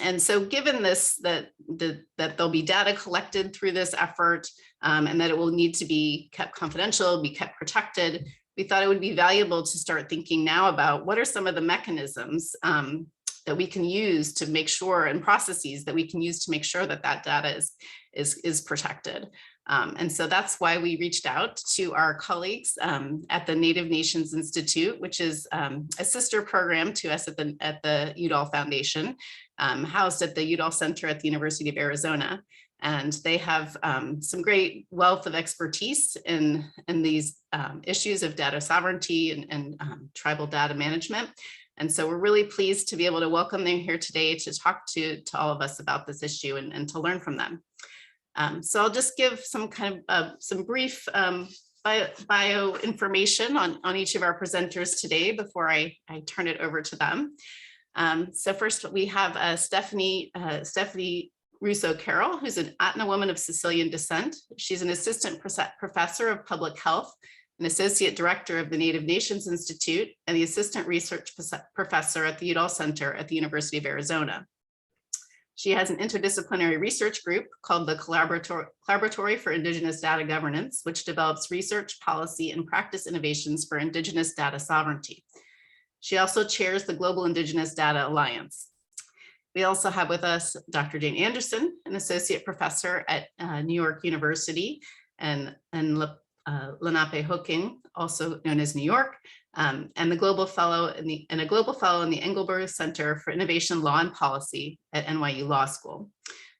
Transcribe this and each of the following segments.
And so given this, that there'll be data collected through this effort, and that it will need to be kept confidential, be kept protected, we thought it would be valuable to start thinking now about what are some of the mechanisms that we can use to make sure, and processes that we can use to make sure that that data is protected. And so that's why we reached out to our colleagues at the Native Nations Institute, which is a sister program to us at the Udall Foundation, housed at the Udall Center at the University of Arizona. And they have some great wealth of expertise in these issues of data sovereignty and tribal data management. And so we're really pleased to be able to welcome them here today to talk to all of us about this issue and to learn from them. So I'll just give some kind of some brief bio information on each of our presenters today before I turn it over to them. So first we have Stephanie Russo Carroll, who's an Ahtna woman of Sicilian descent. She's an assistant professor of public health, an associate director of the Native Nations Institute, and the assistant research professor at the Udall Center at the University of Arizona. She has an interdisciplinary research group called the Collaboratory for Indigenous Data Governance, which develops research, policy, and practice innovations for Indigenous data sovereignty. She also chairs the Global Indigenous Data Alliance. We also have with us Dr. Jane Anderson, an associate professor at New York University, and Lenapehoking, also known as New York, and a global fellow in the Engelberg Center for Innovation, Law, and Policy at NYU Law School.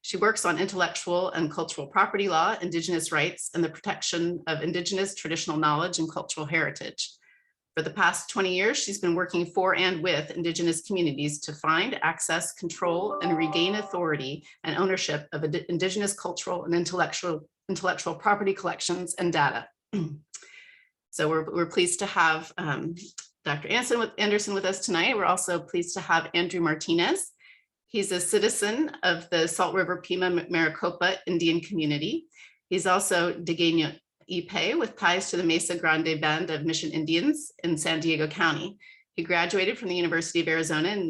She works on intellectual and cultural property law, Indigenous rights, and the protection of Indigenous traditional knowledge and cultural heritage. For the past 20 years, she's been working for and with Indigenous communities to find, access, control, and regain authority and ownership of Indigenous cultural and intellectual property collections and data. So we're pleased to have Dr. Anderson with us tonight. We're also pleased to have Andrew Martinez. He's a citizen of the Salt River Pima Maricopa Indian community. He's also Degeno Ipe with ties to the Mesa Grande Band of Mission Indians in San Diego County. He graduated from the University of Arizona in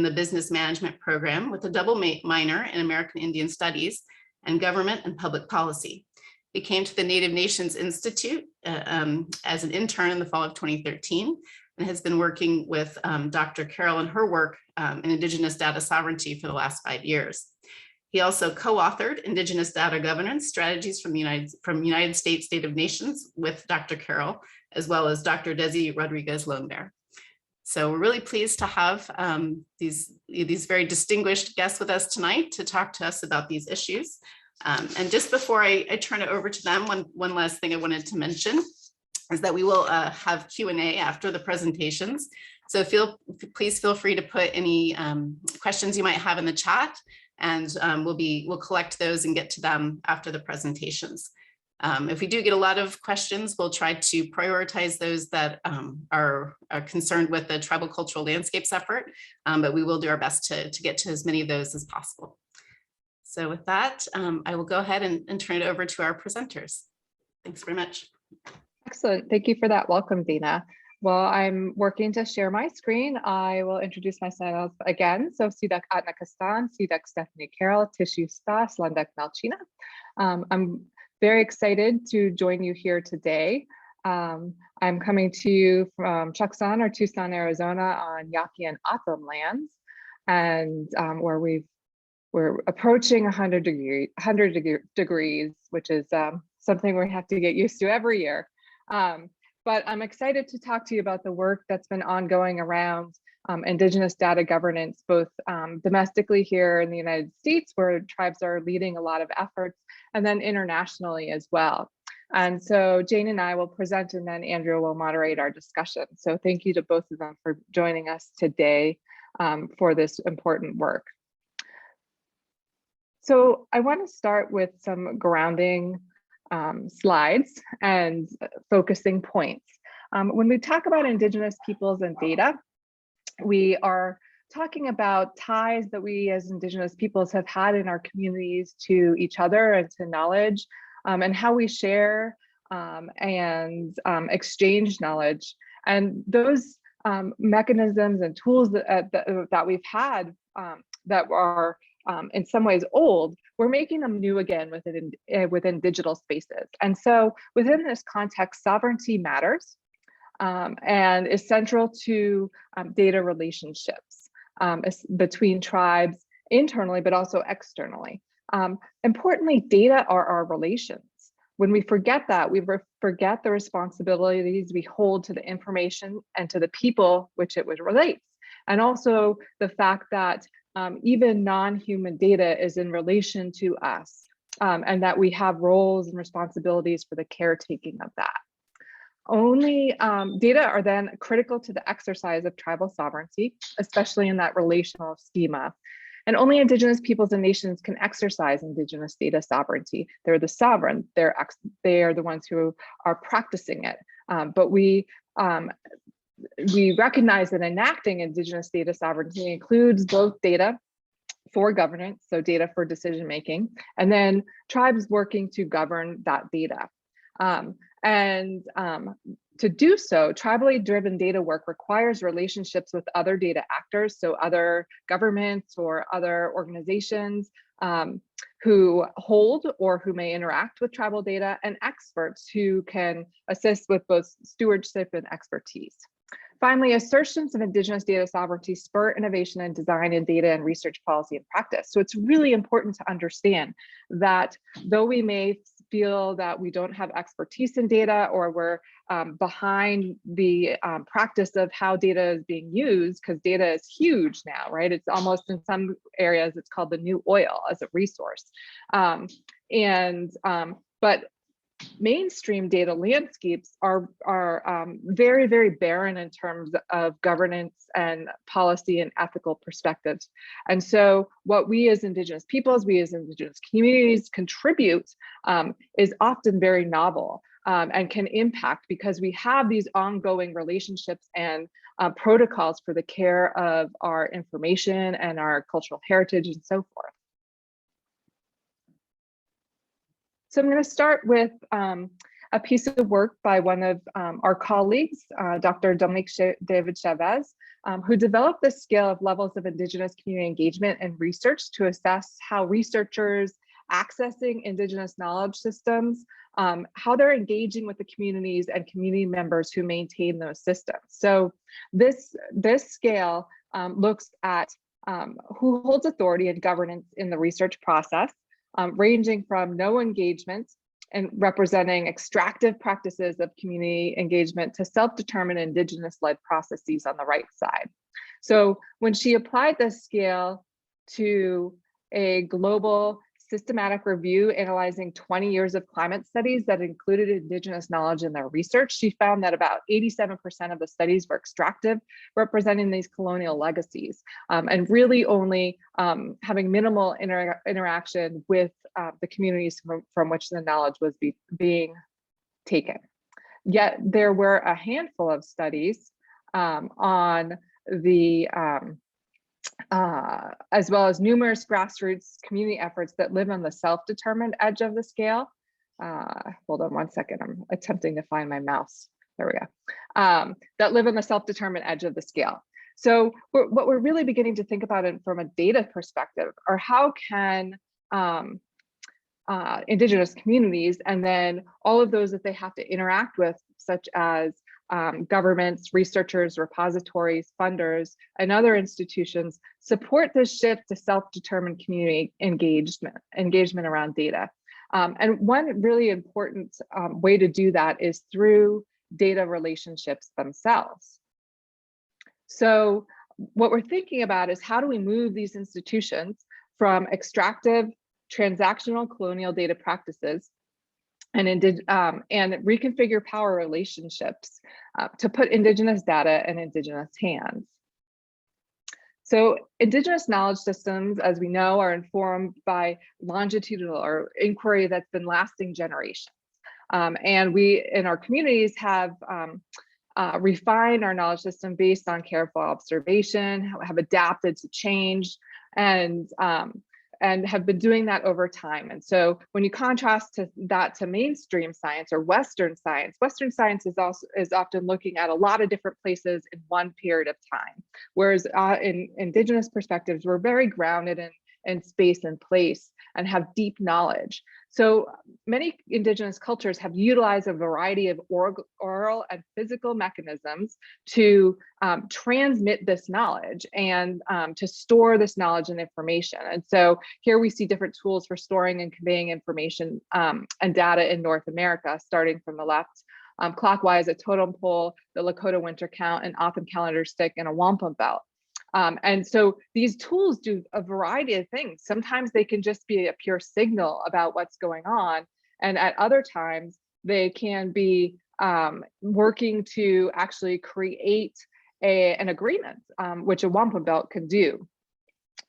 the business management program with a double minor in American Indian Studies and government and public policy. He came to the Native Nations Institute as an intern in the fall of 2013 and has been working with Dr. Carroll and her work in Indigenous data sovereignty for the last 5 years. He also co-authored Indigenous Data Governance Strategies from United States Native Nations with Dr. Carroll, as well as Dr. Desi Rodriguez-Lombert. So we're really pleased to have these very distinguished guests with us tonight to talk to us about these issues. And just before I turn it over to them, one last thing I wanted to mention is that we will have Q&A after the presentations. So please feel free to put any questions you might have in the chat, and we'll collect those and get to them after the presentations. If we do get a lot of questions, we'll try to prioritize those that are concerned with the tribal cultural landscapes effort, but we will do our best to get to as many of those as possible. So with that, I will go ahead and turn it over to our presenters. Thanks very much. Excellent. Thank you for that welcome, Dina. Well, I'm working to share my screen. I will introduce myself again. So Sidak Ahtna Kastan, Sidak Stephanie Carroll, Tishu Stas, Landak Malchina. I'm very excited to join you here today. I'm coming to you from Tucson or Tucson, Arizona on Yaqui and O'odham lands, and where we're approaching 100 degrees, which is something we have to get used to every year. But I'm excited to talk to you about the work that's been ongoing around Indigenous data governance, both domestically here in the United States, where tribes are leading a lot of efforts, and then internationally as well. And so Jane and I will present, and then Andrew will moderate our discussion. So thank you to both of them for joining us today for this important work. So I want to start with some grounding slides and focusing points. When we talk about Indigenous peoples and data, we are talking about ties that we as Indigenous peoples have had in our communities to each other and to knowledge, and how we share and exchange knowledge. And those mechanisms and tools that we've had that are in some ways old, we're making them new again within digital spaces. And so within this context, sovereignty matters and is central to data relationships between tribes internally, but also externally. Importantly, data are our relations. When we forget that, we forget the responsibilities we hold to the information and to the people which it relates. And also the fact that even non-human data is in relation to us, and that we have roles and responsibilities for the caretaking of that. Only data are then critical to the exercise of tribal sovereignty, especially in that relational schema. And only Indigenous peoples and nations can exercise Indigenous data sovereignty. They're the sovereign, they are the ones who are practicing it. But we recognize that enacting Indigenous data sovereignty includes both data for governance, so data for decision making, and then tribes working to govern that data. To do so, tribally driven data work requires relationships with other data actors, so other governments or other organizations who hold or who may interact with tribal data, and experts who can assist with both stewardship and expertise. Finally, assertions of Indigenous data sovereignty spur innovation and design in data and research policy and practice. So it's really important to understand that though we may feel that we don't have expertise in data, or we're behind the practice of how data is being used, because data is huge now, right? It's almost, in some areas, it's called the new oil as a resource. But mainstream data landscapes are very, very barren in terms of governance and policy and ethical perspectives. And so what we as Indigenous peoples, we as Indigenous communities contribute is often very novel and can impact, because we have these ongoing relationships and protocols for the care of our information and our cultural heritage and so forth. So I'm going to start with a piece of work by one of our colleagues, Dr. Dominique David Chavez, who developed the scale of levels of Indigenous community engagement and research to assess how researchers accessing Indigenous knowledge systems, how they're engaging with the communities and community members who maintain those systems. So this scale looks at who holds authority and governance in the research process, ranging from no engagement and representing extractive practices of community engagement to self-determined Indigenous-led processes on the right side. So when she applied this scale to a global systematic review analyzing 20 years of climate studies that included Indigenous knowledge in their research, she found that about 87% of the studies were extractive, representing these colonial legacies, and really only having minimal interaction with the communities from which the knowledge was being taken. Yet there were a handful of studies on the as well as numerous grassroots community efforts that live on the self-determined edge of the scale. Hold on one second, I'm attempting to find my mouse. There we go. That live on the self-determined edge of the scale. So what we're really beginning to think about it from a data perspective are how can Indigenous communities, and then all of those that they have to interact with, such as governments, researchers, repositories, funders, and other institutions, support this shift to self-determined community engagement around data. And one really important way to do that is through data relationships themselves. So what we're thinking about is, how do we move these institutions from extractive, transactional colonial data practices and reconfigure power relationships to put Indigenous data in Indigenous hands. So Indigenous knowledge systems, as we know, are informed by longitudinal or inquiry that's been lasting generations. And we in our communities have refined our knowledge system based on careful observation, have adapted to change, and and have been doing that over time. And so when you contrast that to mainstream science or Western science is often looking at a lot of different places in one period of time. Whereas in Indigenous perspectives, we're very grounded in space and place and have deep knowledge. So many Indigenous cultures have utilized a variety of oral and physical mechanisms to transmit this knowledge and to store this knowledge and information. And so here we see different tools for storing and conveying information and data in North America, starting from the left. Clockwise, a totem pole, the Lakota winter count, an Otham calendar stick, and a wampum belt. And so these tools do a variety of things. Sometimes they can just be a pure signal about what's going on. And at other times, they can be working to actually create an agreement, which a wampum belt can do.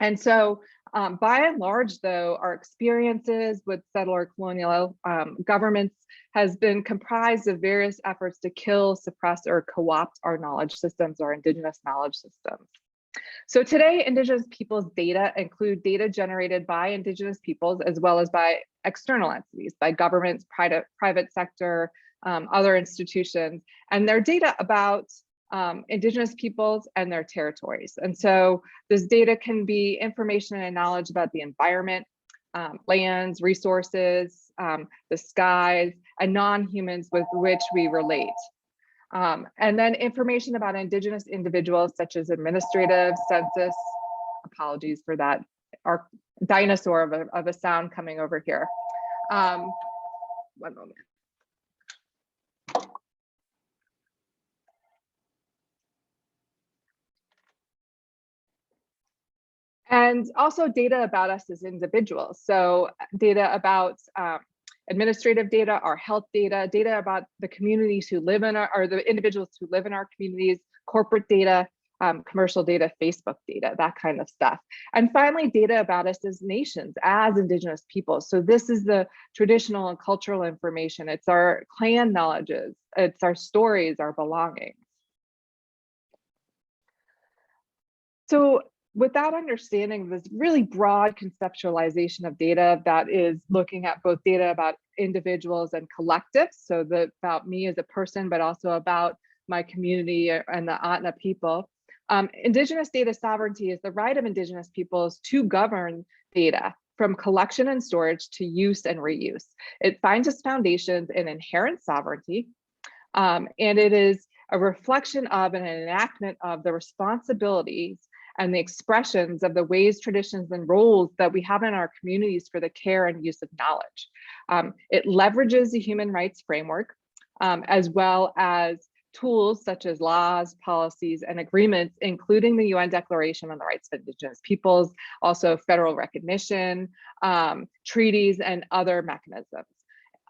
And so by and large, though, our experiences with settler colonial governments has been comprised of various efforts to kill, suppress, or co-opt our knowledge systems, our Indigenous knowledge systems. So today, Indigenous peoples' data include data generated by Indigenous peoples as well as by external entities, by governments, private sector, other institutions, and their data about Indigenous peoples and their territories. And so this data can be information and knowledge about the environment, lands, resources, the skies, and non-humans with which we relate. And then information about Indigenous individuals such as administrative, census, apologies for that, our dinosaur of a sound coming over here. One moment. And also data about us as individuals. So data about administrative data, our health data, data about the communities who live in or the individuals who live in our communities, corporate data, commercial data, Facebook data, that kind of stuff. And finally, data about us as nations, as Indigenous peoples. So this is the traditional and cultural information. It's our clan knowledges, it's our stories, our belongings. So with that understanding, this really broad conceptualization of data that is looking at both data about individuals and collectives, so about me as a person, but also about my community and the Atna people. Indigenous data sovereignty is the right of Indigenous peoples to govern data from collection and storage to use and reuse. It finds its foundations in inherent sovereignty, and it is a reflection of and an enactment of the responsibilities and the expressions of the ways, traditions, and roles that we have in our communities for the care and use of knowledge. It leverages the human rights framework, as well as tools such as laws, policies, and agreements, including the UN Declaration on the Rights of Indigenous Peoples, also federal recognition, treaties, and other mechanisms.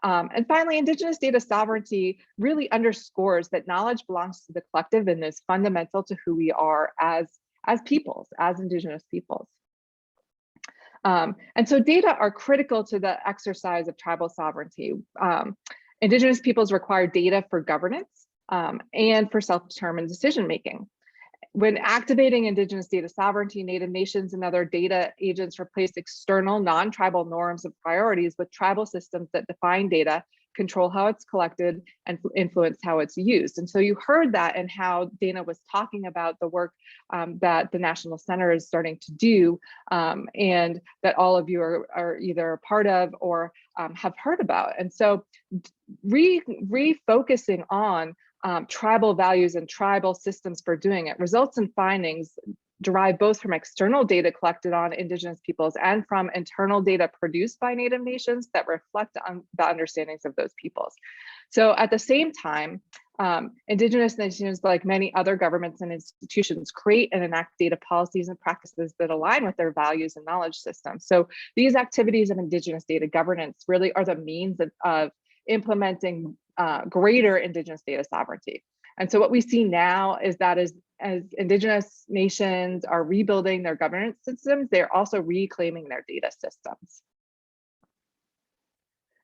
And finally, Indigenous data sovereignty really underscores that knowledge belongs to the collective and is fundamental to who we are as peoples, as Indigenous peoples. And so data are critical to the exercise of tribal sovereignty. Indigenous peoples require data for governance and for self-determined decision-making. When activating Indigenous data sovereignty, Native nations and other data agents replace external non-tribal norms and priorities with tribal systems that define data, control how it's collected, and influence how it's used. And so you heard that in how Dana was talking about the work that the National Center is starting to do, and that all of you are either a part of or have heard about. And so refocusing on tribal values and tribal systems for doing it results in findings derived both from external data collected on Indigenous peoples and from internal data produced by Native nations that reflect on the understandings of those peoples. So at the same time, Indigenous nations, like many other governments and institutions, create and enact data policies and practices that align with their values and knowledge systems. So these activities of Indigenous data governance really are the means of implementing greater Indigenous data sovereignty. And so what we see now is that as Indigenous nations are rebuilding their governance systems, they're also reclaiming their data systems.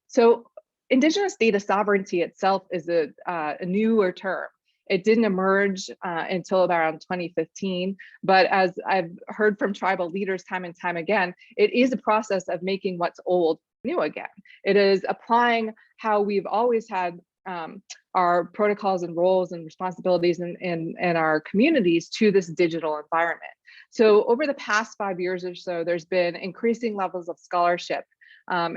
So Indigenous data sovereignty itself is a newer term. It didn't emerge until around 2015, but as I've heard from tribal leaders time and time again, it is a process of making what's old new again. It is applying how we've always had our protocols and roles and responsibilities in our communities to this digital environment. So over the past 5 years or so, there's been increasing levels of scholarship,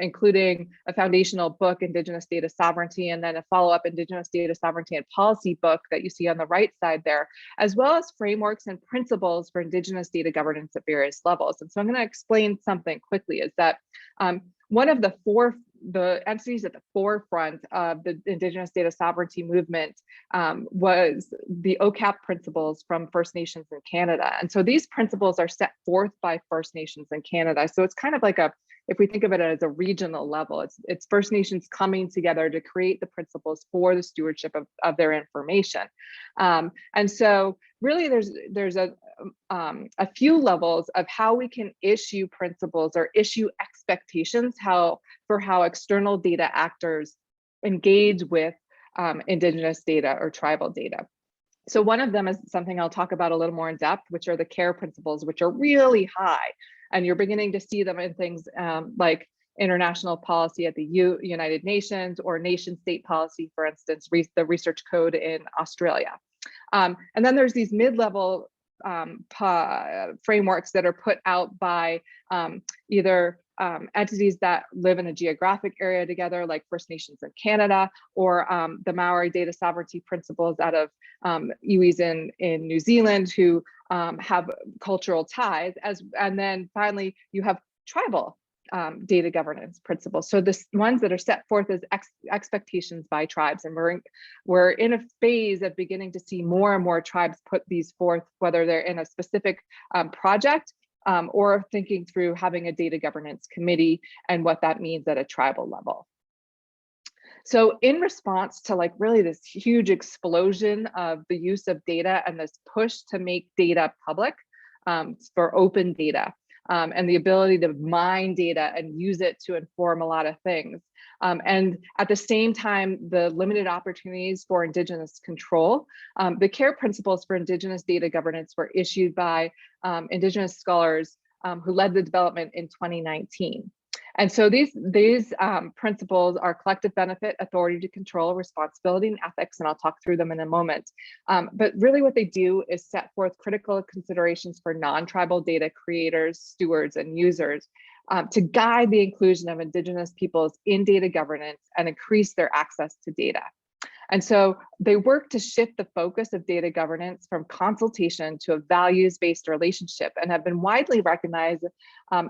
including a foundational book, Indigenous Data Sovereignty, and then a follow-up Indigenous Data Sovereignty and Policy book that you see on the right side there, as well as frameworks and principles for Indigenous data governance at various levels. And so I'm going to explain something quickly, is that one of the entities at the forefront of the Indigenous data sovereignty movement was the Ocap principles from First Nations in Canada. And so these principles are set forth by First Nations in Canada. So it's kind of like if we think of it as a regional level, it's First Nations coming together to create the principles for the stewardship of their information. And so really there's a few levels of how we can issue principles or issue expectations for how external data actors engage with Indigenous data or tribal data. So one of them is something I'll talk about a little more in depth, which are the care principles, which are really high. And you're beginning to see them in things like international policy at the United Nations, or nation state policy, for instance, the research code in Australia. And then there's these mid-level frameworks that are put out by either entities that live in a geographic area together, like First Nations in Canada, or the Maori data sovereignty principles out of iwis in New Zealand, who have cultural ties, and then finally you have tribal data governance principles. So the ones that are set forth as expectations by tribes, and we're in a phase of beginning to see more and more tribes put these forth, whether they're in a specific project or thinking through having a data governance committee and what that means at a tribal level. So in response to really this huge explosion of the use of data and this push to make data public for open data, and the ability to mine data and use it to inform a lot of things. And at the same time, the limited opportunities for Indigenous control, the care principles for Indigenous data governance were issued by Indigenous scholars who led the development in 2019. And so these principles are collective benefit, authority to control, responsibility, and ethics, and I'll talk through them in a moment. But really what they do is set forth critical considerations for non-tribal data creators, stewards, and users to guide the inclusion of Indigenous peoples in data governance and increase their access to data. And so they work to shift the focus of data governance from consultation to a values-based relationship, and have been widely recognized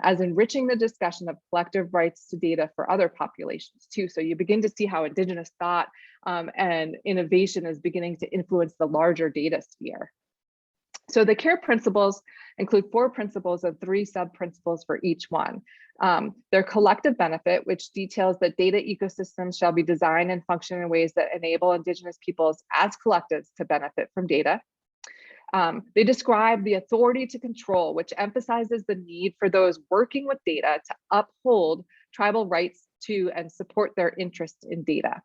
as enriching the discussion of collective rights to data for other populations too. So you begin to see how Indigenous thought and innovation is beginning to influence the larger data sphere. So the care principles include 4 principles and 3 sub-principles for each one. Their collective benefit, which details that data ecosystems shall be designed and function in ways that enable Indigenous peoples as collectives to benefit from data. They describe the authority to control, which emphasizes the need for those working with data to uphold tribal rights to and support their interest in data.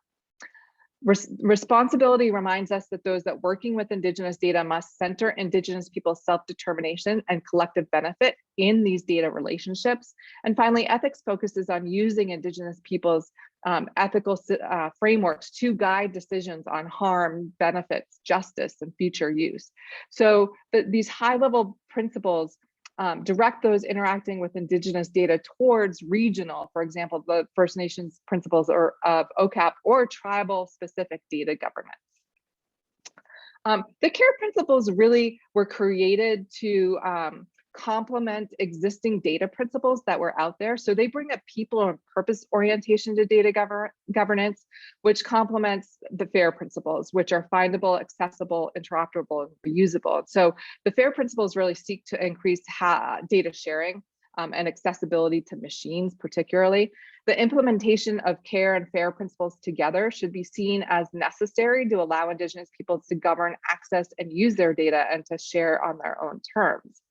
Responsibility reminds us that those that working with Indigenous data must center Indigenous people's self-determination and collective benefit in these data relationships. And finally, ethics focuses on using Indigenous people's ethical frameworks to guide decisions on harm, benefits, justice, and future use. So these high-level principles direct those interacting with Indigenous data towards regional, for example, the First Nations principles of Ocap, or tribal specific data governance. The care principles really were created to complement existing data principles that were out there. So they bring a people and purpose orientation to data governance, which complements the FAIR principles, which are findable, accessible, interoperable, and reusable. So the FAIR principles really seek to increase data sharing and accessibility to machines, particularly. The implementation of care and FAIR principles together should be seen as necessary to allow Indigenous peoples to govern, access, and use their data, and to share on their own terms.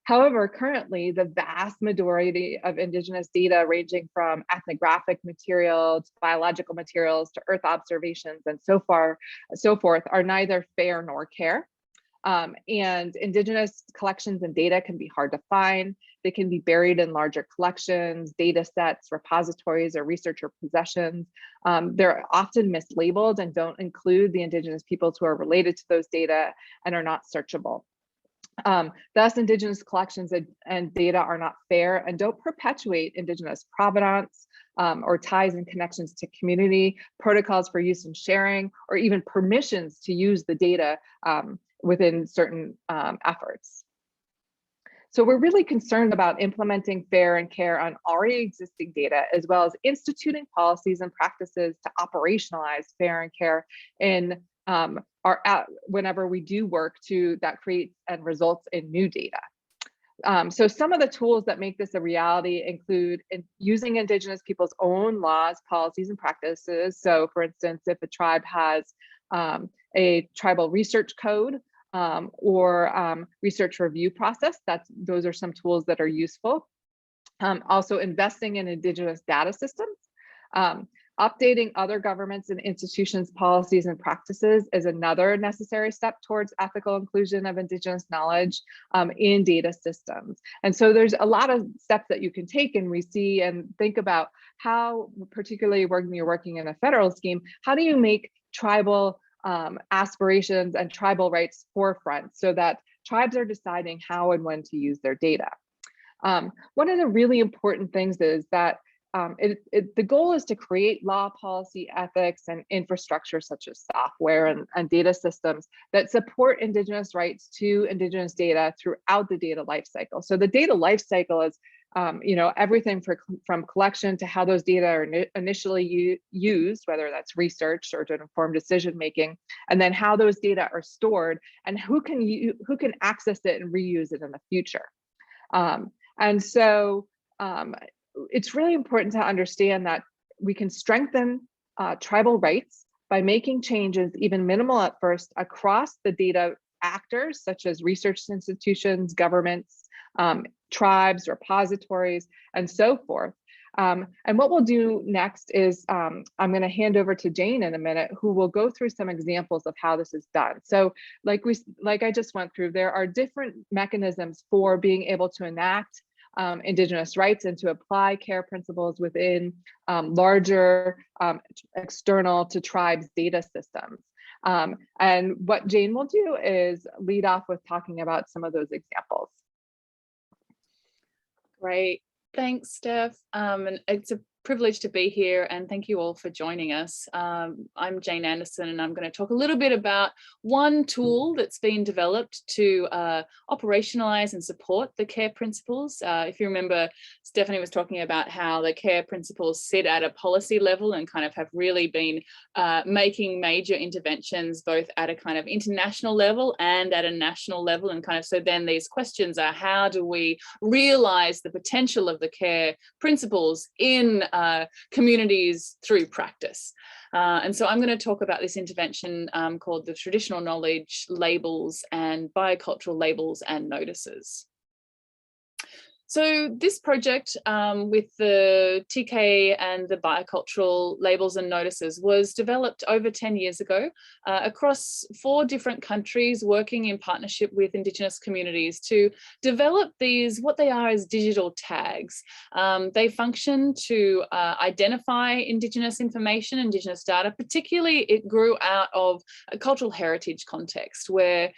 However, currently, the vast majority of Indigenous data ranging from ethnographic materials, biological materials to Earth observations and so forth are neither fair nor care. And Indigenous collections and data can be hard to find. They can be buried in larger collections, data sets, repositories, or researcher possessions. They're often mislabeled and don't include the Indigenous peoples who are related to those data and are not searchable. Thus, Indigenous collections and data are not fair and don't perpetuate Indigenous provenance or ties and connections to community, protocols for use and sharing, or even permissions to use the data within certain efforts. So we're really concerned about implementing fair and care on already existing data, as well as instituting policies and practices to operationalize fair and care in whenever we do work that creates and results in new data. So some of the tools that make this a reality include using Indigenous people's own laws, policies, and practices. So for instance, if a tribe has a tribal research code or research review process, those are some tools that are useful. Also investing in Indigenous data systems. Updating other governments and institutions' policies and practices is another necessary step towards ethical inclusion of Indigenous knowledge in data systems. And so there's a lot of steps that you can take, and we see and think about how, particularly when you're working in a federal scheme, how do you make tribal aspirations and tribal rights forefront so that tribes are deciding how and when to use their data. One of the really important things is that the goal is to create law, policy, ethics, and infrastructure such as software and data systems that support Indigenous rights to Indigenous data throughout the data lifecycle. So the data lifecycle is everything from collection to how those data are initially used, whether that's research or to inform decision making, and then how those data are stored and who can access it and reuse it in the future. It's really important to understand that we can strengthen tribal rights by making changes, even minimal at first, across the data actors, such as research institutions, governments, tribes, repositories, and so forth. And what we'll do next is I'm going to hand over to Jane in a minute, who will go through some examples of how this is done. So like I just went through, there are different mechanisms for being able to enact Indigenous rights and to apply care principles within larger external to tribes data systems. And what Jane will do is lead off with talking about some of those examples. Great, thanks, Steph. And it's a privilege to be here, and thank you all for joining us. I'm Jane Anderson, and I'm going to talk a little bit about one tool that's been developed to operationalize and support the care principles. If you remember, Stephanie was talking about how the care principles sit at a policy level and kind of have really been making major interventions both at a kind of international level and at a national level, and kind of so then these questions are, how do we realize the potential of the care principles in communities through practice? And so I'm going to talk about this intervention called the Traditional Knowledge Labels and Biocultural Labels and Notices. So this project with the TK and the biocultural labels and notices was developed over 10 years ago across 4 different countries, working in partnership with Indigenous communities to develop these, what they are as digital tags. They function to identify Indigenous information, Indigenous data. Particularly, it grew out of a cultural heritage context where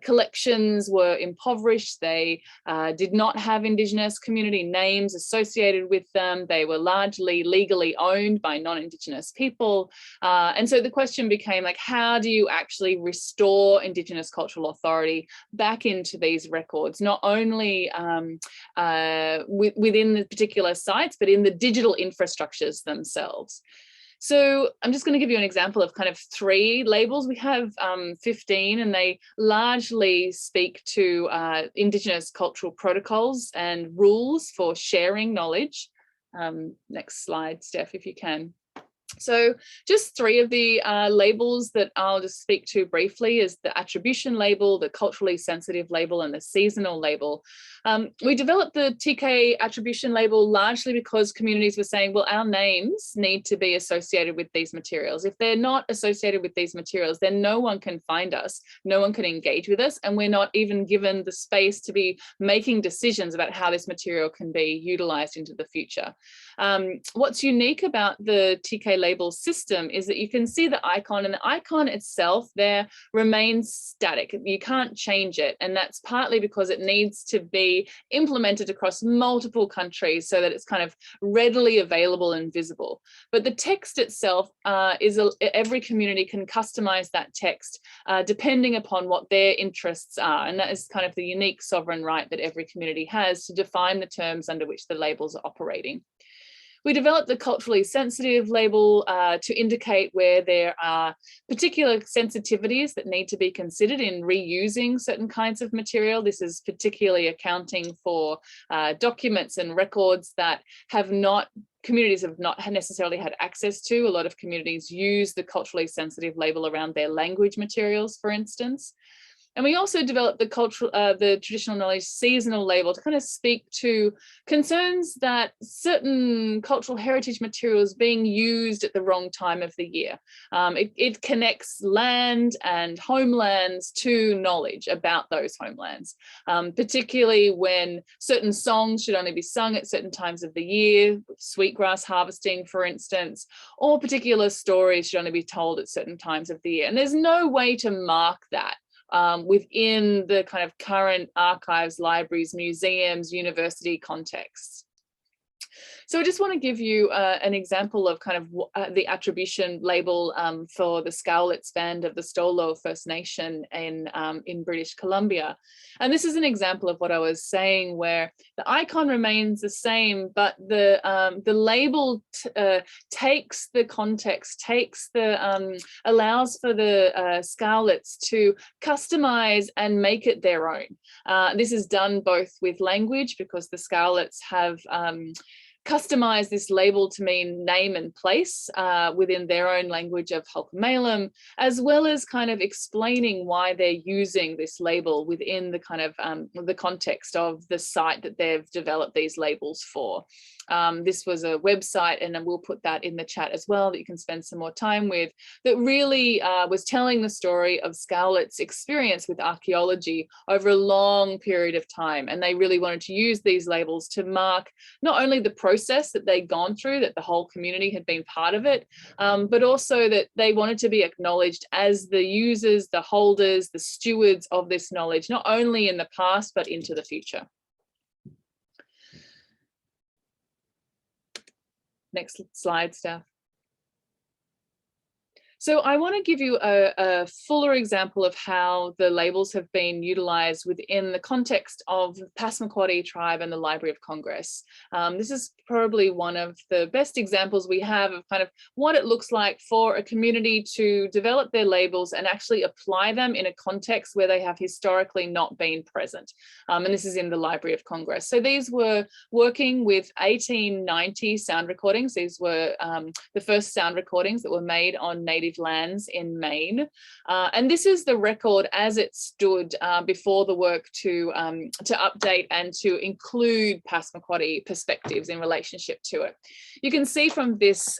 collections were impoverished. They did not have Indigenous community names associated with them. They were largely legally owned by non-Indigenous people. And so the question became, like, how do you actually restore Indigenous cultural authority back into these records, not only within the particular sites, but in the digital infrastructures themselves? So I'm just going to give you an example of kind of 3 labels. We have 15, and they largely speak to Indigenous cultural protocols and rules for sharing knowledge. Next slide, Steph, if you can. So just three of the labels that I'll just speak to briefly is the attribution label, the culturally sensitive label, and the seasonal label. We developed the TK attribution label largely because communities were saying, well, our names need to be associated with these materials. If they're not associated with these materials, then no one can find us, no one can engage with us, and we're not even given the space to be making decisions about how this material can be utilized into the future. What's unique about the TK label system is that you can see the icon, and the icon itself there remains static. You can't change it, and that's partly because it needs to be implemented across multiple countries so that it's kind of readily available and visible. But the text itself every community can customize that text depending upon what their interests are, and that is kind of the unique sovereign right that every community has to define the terms under which the labels are operating. We developed the culturally sensitive label to indicate where there are particular sensitivities that need to be considered in reusing certain kinds of material. This is particularly accounting for documents and records that communities have not necessarily had access to. A lot of communities use the culturally sensitive label around their language materials, for instance. And we also developed the traditional knowledge seasonal label to kind of speak to concerns that certain cultural heritage materials being used at the wrong time of the year. It connects land and homelands to knowledge about those homelands, particularly when certain songs should only be sung at certain times of the year, sweetgrass harvesting, for instance, or particular stories should only be told at certain times of the year. And there's no way to mark that within the kind of current archives, libraries, museums, university contexts. So I just want to give you an example of kind of the attribution label for the Scowlitz Band of the Stolo First Nation in British Columbia. And this is an example of what I was saying, where the icon remains the same, but the label takes the context, allows for the Scowlitz to customize and make it their own. This is done both with language, because the Scowlitz have customize this label to mean name and place within their own language of Hulkamalum, as well as kind of explaining why they're using this label within the kind of the context of the site that they've developed these labels for. This was a website, and then we'll put that in the chat as well, that you can spend some more time with, that really was telling the story of Scowlitz's experience with archaeology over a long period of time. And they really wanted to use these labels to mark not only the process that they'd gone through, that the whole community had been part of it, but also that they wanted to be acknowledged as the users, the holders, the stewards of this knowledge, not only in the past, but into the future. Next slide, Steph. So I want to give you a fuller example of how the labels have been utilized within the context of the Passamaquoddy tribe and the Library of Congress. This is probably one of the best examples we have of kind of what it looks like for a community to develop their labels and actually apply them in a context where they have historically not been present. And this is in the Library of Congress. So these were working with 1890 sound recordings. These were the first sound recordings that were made on native lands in Maine. And this is the record as it stood before the work to update and to include Passamaquoddy perspectives in relationship to it. You can see from this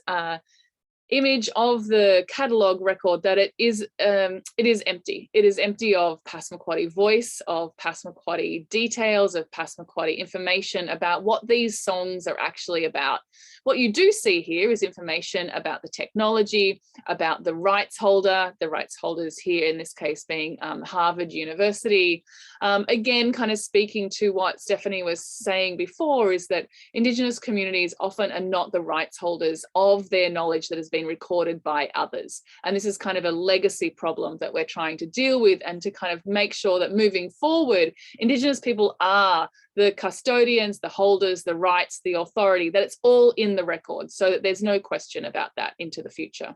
image of the catalogue record that it is empty. It is empty of Passamaquoddy voice, of Passamaquoddy details, of Passamaquoddy information about what these songs are actually about. What you do see here is information about the technology, about the rights holder, the rights holders here in this case being Harvard University. Again, kind of speaking to what Stephanie was saying before, is that Indigenous communities often are not the rights holders of their knowledge that has been recorded by others. And this is kind of a legacy problem that we're trying to deal with, and to kind of make sure that moving forward, Indigenous people are the custodians, the holders, the rights, the authority, that it's all in the record, so that there's no question about that into the future.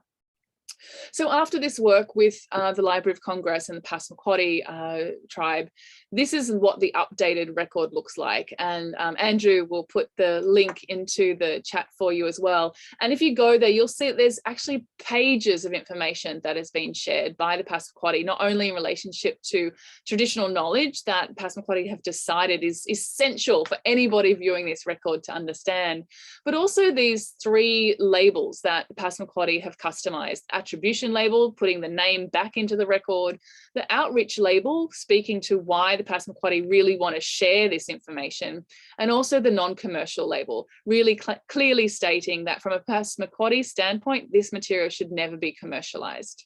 So after this work with the Library of Congress and the Passamaquoddy tribe, this is what the updated record looks like. And Andrew will put the link into the chat for you as well. And if you go there, you'll see that there's actually pages of information that has been shared by the Passamaquoddy, not only in relationship to traditional knowledge that Passamaquoddy have decided is essential for anybody viewing this record to understand, but also these 3 labels that the Passamaquoddy have customized: attribution label, putting the name back into the record; the outreach label, speaking to why the Passamaquoddy really want to share this information; and also the non-commercial label, really clearly stating that from a Passamaquoddy standpoint, this material should never be commercialized.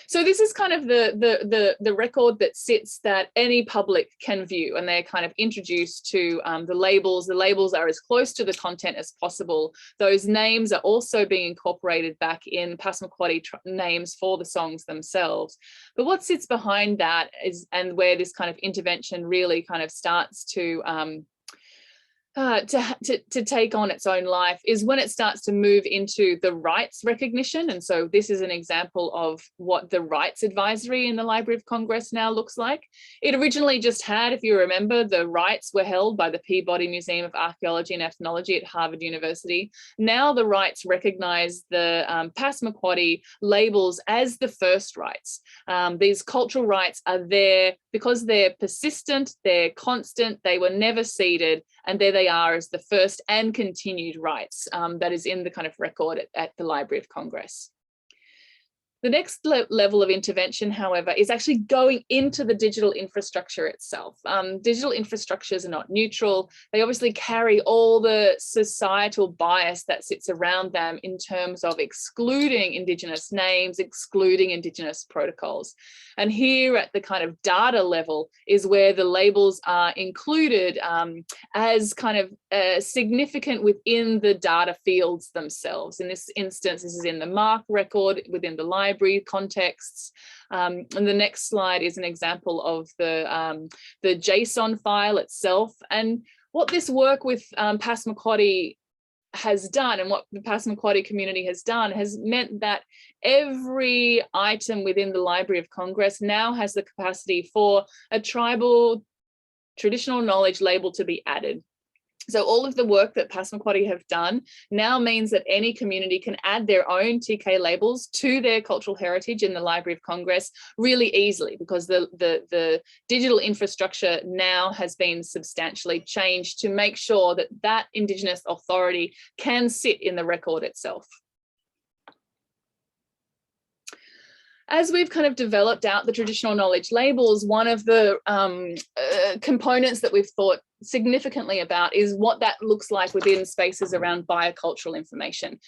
So this is kind of the record that sits that any public can view, and they're kind of introduced to the labels. The labels are as close to the content as possible. Those names are also being incorporated back in Passamaquoddy names for the songs themselves. But what sits behind that is, and where this kind of intervention really kind of starts to take on its own life, is when it starts to move into the rights recognition. And so this is an example of what the rights advisory in the Library of Congress now looks like. It originally just had, if you remember, the rights were held by the Peabody Museum of Archaeology and Ethnology at Harvard University. Now the rights recognize the Passamaquoddy labels as the first rights. These cultural rights are there because they're persistent, they're constant, they were never ceded, and there they are as the first and continued rights that is in the kind of record at the Library of Congress. The next level of intervention, however, is actually going into the digital infrastructure itself. Digital infrastructures are not neutral. They obviously carry all the societal bias that sits around them in terms of excluding Indigenous names, excluding Indigenous protocols. And here at the kind of data level is where the labels are included as kind of significant within the data fields themselves. In this instance, this is in the MARC record within the library contexts. And the next slide is an example of the JSON file itself. And what this work with Passamaquoddy has done, and what the Passamaquoddy community has done, has meant that every item within the Library of Congress now has the capacity for a tribal traditional knowledge label to be added. So all of the work that Passamaquoddy have done now means that any community can add their own TK labels to their cultural heritage in the Library of Congress really easily, because the digital infrastructure now has been substantially changed to make sure that that Indigenous authority can sit in the record itself. As we've kind of developed out the traditional knowledge labels, one of the components that we've thought significantly about is what that looks like within spaces around biocultural information,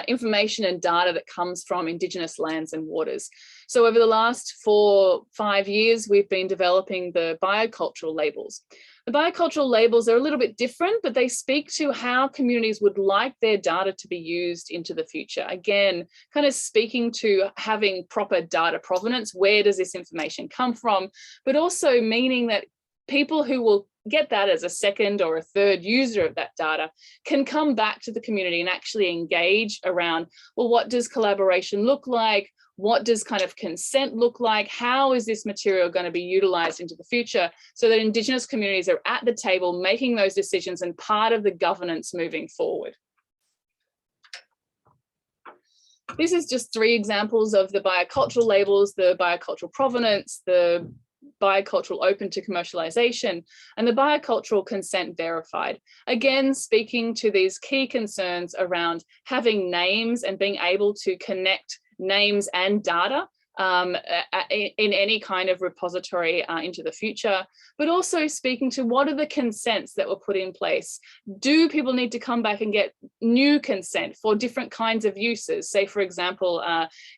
information and data that comes from Indigenous lands and waters. So over the last 4-5 years, we've been developing the biocultural labels. The biocultural labels are a little bit different, but they speak to how communities would like their data to be used into the future. Again, kind of speaking to having proper data provenance. Where does this information come from? But also meaning that people who will get that as a second or a third user of that data can come back to the community and actually engage around, well, what does collaboration look like? What does kind of consent look like? How is this material going to be utilized into the future, so that Indigenous communities are at the table making those decisions and part of the governance moving forward? This is just 3 examples of the biocultural labels: the biocultural provenance, the biocultural open to commercialization, and the biocultural consent verified. Again, speaking to these key concerns around having names and being able to connect names and data in any kind of repository into the future, but also speaking to what are the consents that were put in place. Do people need to come back and get new consent for different kinds of uses? Say, for example,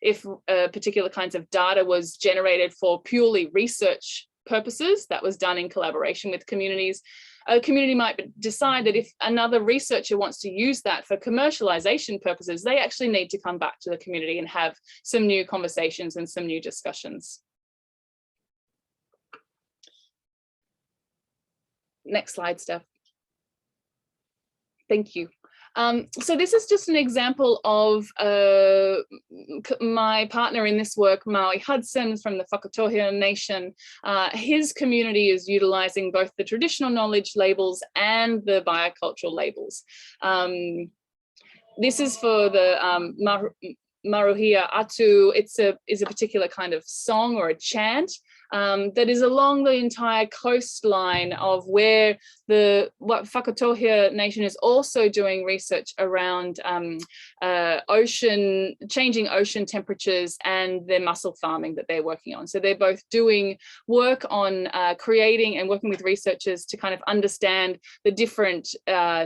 if particular kinds of data was generated for purely research purposes, that was done in collaboration with communities. A community might decide that if another researcher wants to use that for commercialization purposes, they actually need to come back to the community and have some new conversations and some new discussions. Next slide, Steph. Thank you. So this is just an example of my partner in this work, Maui Hudson from the Whakatohea Nation. His community is utilizing both the traditional knowledge labels and the biocultural labels. This is for the Maruhia Atu. It's a particular kind of song or a chant that is along the entire coastline of where the Whakatohea Nation is also doing research around changing ocean temperatures and their mussel farming that they're working on. So they're both doing work on creating and working with researchers to kind of understand the different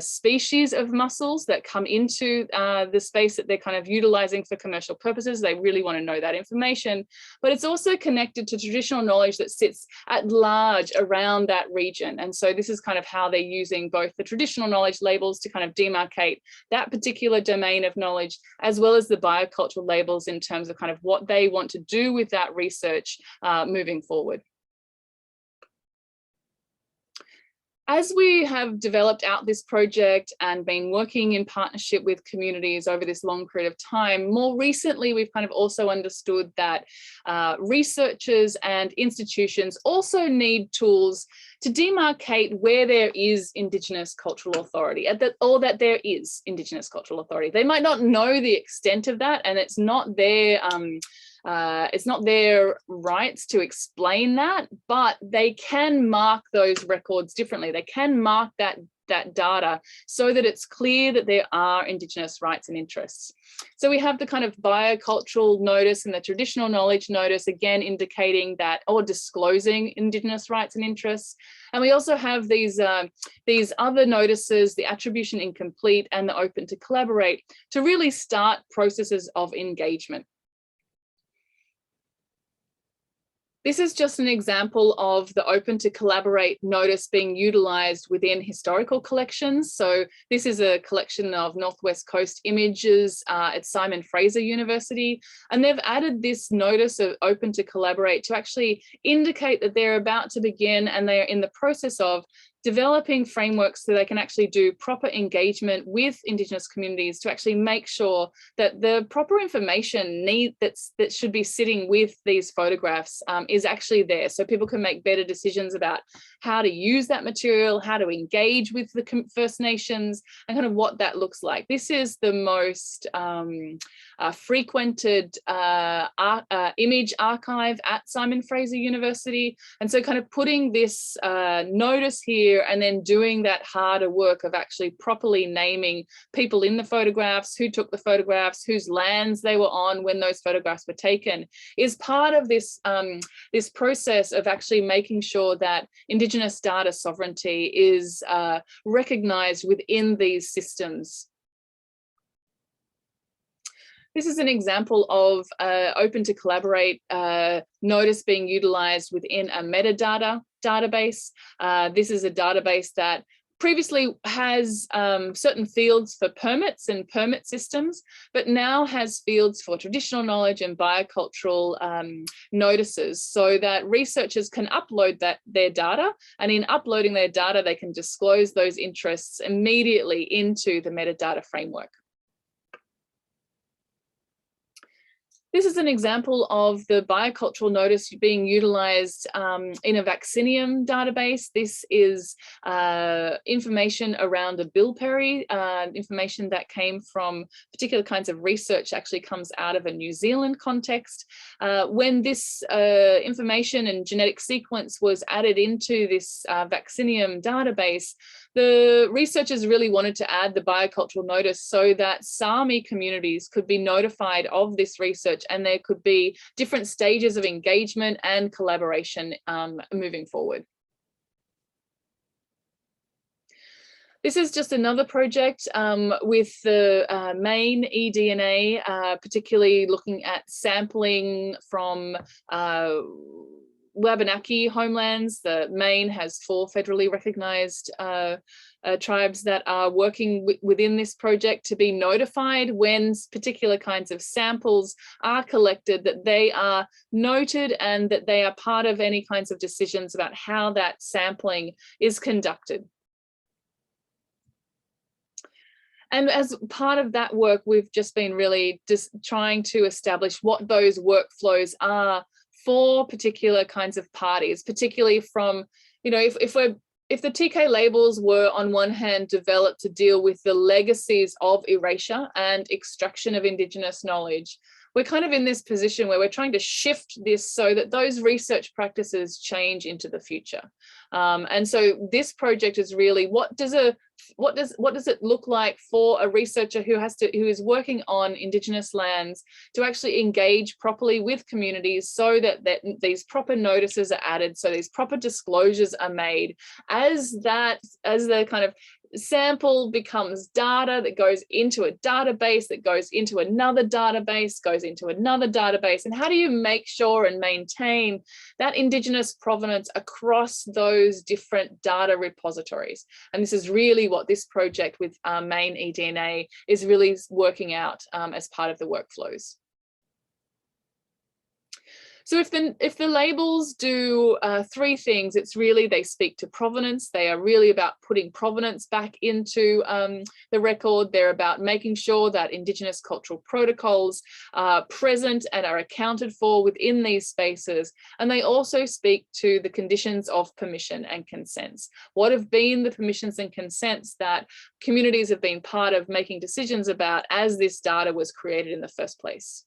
species of mussels that come into the space that they're kind of utilizing for commercial purposes. They really want to know that information, but it's also connected to traditional knowledge that sits at large around that region. And so this is kind of how they're using both the traditional knowledge labels to kind of demarcate that particular domain of knowledge, as well as the biocultural labels in terms of kind of what they want to do with that research moving forward. As we have developed out this project and been working in partnership with communities over this long period of time, more recently, we've kind of also understood that researchers and institutions also need tools to demarcate where there is Indigenous cultural authority, or that there is Indigenous cultural authority. They might not know the extent of that, and it's not their rights to explain that, but they can mark those records differently. They can mark that data so that it's clear that there are Indigenous rights and interests. So we have the kind of biocultural notice and the traditional knowledge notice, again indicating that, or disclosing Indigenous rights and interests. And we also have these other notices, the attribution incomplete and the open to collaborate, to really start processes of engagement. This is just an example of the open to collaborate notice being utilized within historical collections. So this is a collection of Northwest Coast images at Simon Fraser University, and they've added this notice of open to collaborate to actually indicate that they're about to begin and they're in the process of developing frameworks so they can actually do proper engagement with Indigenous communities to actually make sure that the proper information that should be sitting with these photographs is actually there, so people can make better decisions about how to use that material, how to engage with the First Nations, and kind of what that looks like. This is the most frequented image archive at Simon Fraser University, and so kind of putting this notice here and then doing that harder work of actually properly naming people in the photographs, who took the photographs, whose lands they were on when those photographs were taken, is part of this, this process of actually making sure that Indigenous data sovereignty is recognised within these systems. This is an example of open to collaborate notice being utilized within a metadata database. This is a database that previously has certain fields for permits and permit systems, but now has fields for traditional knowledge and biocultural notices, so that researchers can upload their data, and in uploading their data, they can disclose those interests immediately into the metadata framework. This is an example of the biocultural notice being utilized in a vaccinium database. This is information around a bilberry, information that came from particular kinds of research, actually comes out of a New Zealand context. When this information and genetic sequence was added into this vaccinium database, the researchers really wanted to add the biocultural notice so that Sami communities could be notified of this research, and there could be different stages of engagement and collaboration moving forward. This is just another project with the Maine eDNA, particularly looking at sampling from Wabanaki homelands. The Maine has 4 federally recognized tribes that are working within this project to be notified when particular kinds of samples are collected, that they are noted and that they are part of any kinds of decisions about how that sampling is conducted. And as part of that work, we've just been really just trying to establish what those workflows are for particular kinds of parties, particularly from, you know, if the TK labels were on one hand developed to deal with the legacies of erasure and extraction of Indigenous knowledge, we're kind of in this position where we're trying to shift this so that those research practices change into the future. And so this project is really, what does it look like for a researcher who is working on Indigenous lands to actually engage properly with communities so that these proper notices are added, so these proper disclosures are made as the kind of sample becomes data that goes into a database, that goes into another database, goes into another database. And how do you make sure and maintain that Indigenous provenance across those different data repositories? And this is really what this project with Maine eDNA is really working out as part of the workflows. So if the labels do three things, it's really, they speak to provenance. They are really about putting provenance back into the record. They're about making sure that Indigenous cultural protocols are present and are accounted for within these spaces. And they also speak to the conditions of permission and consents. What have been the permissions and consents that communities have been part of making decisions about as this data was created in the first place?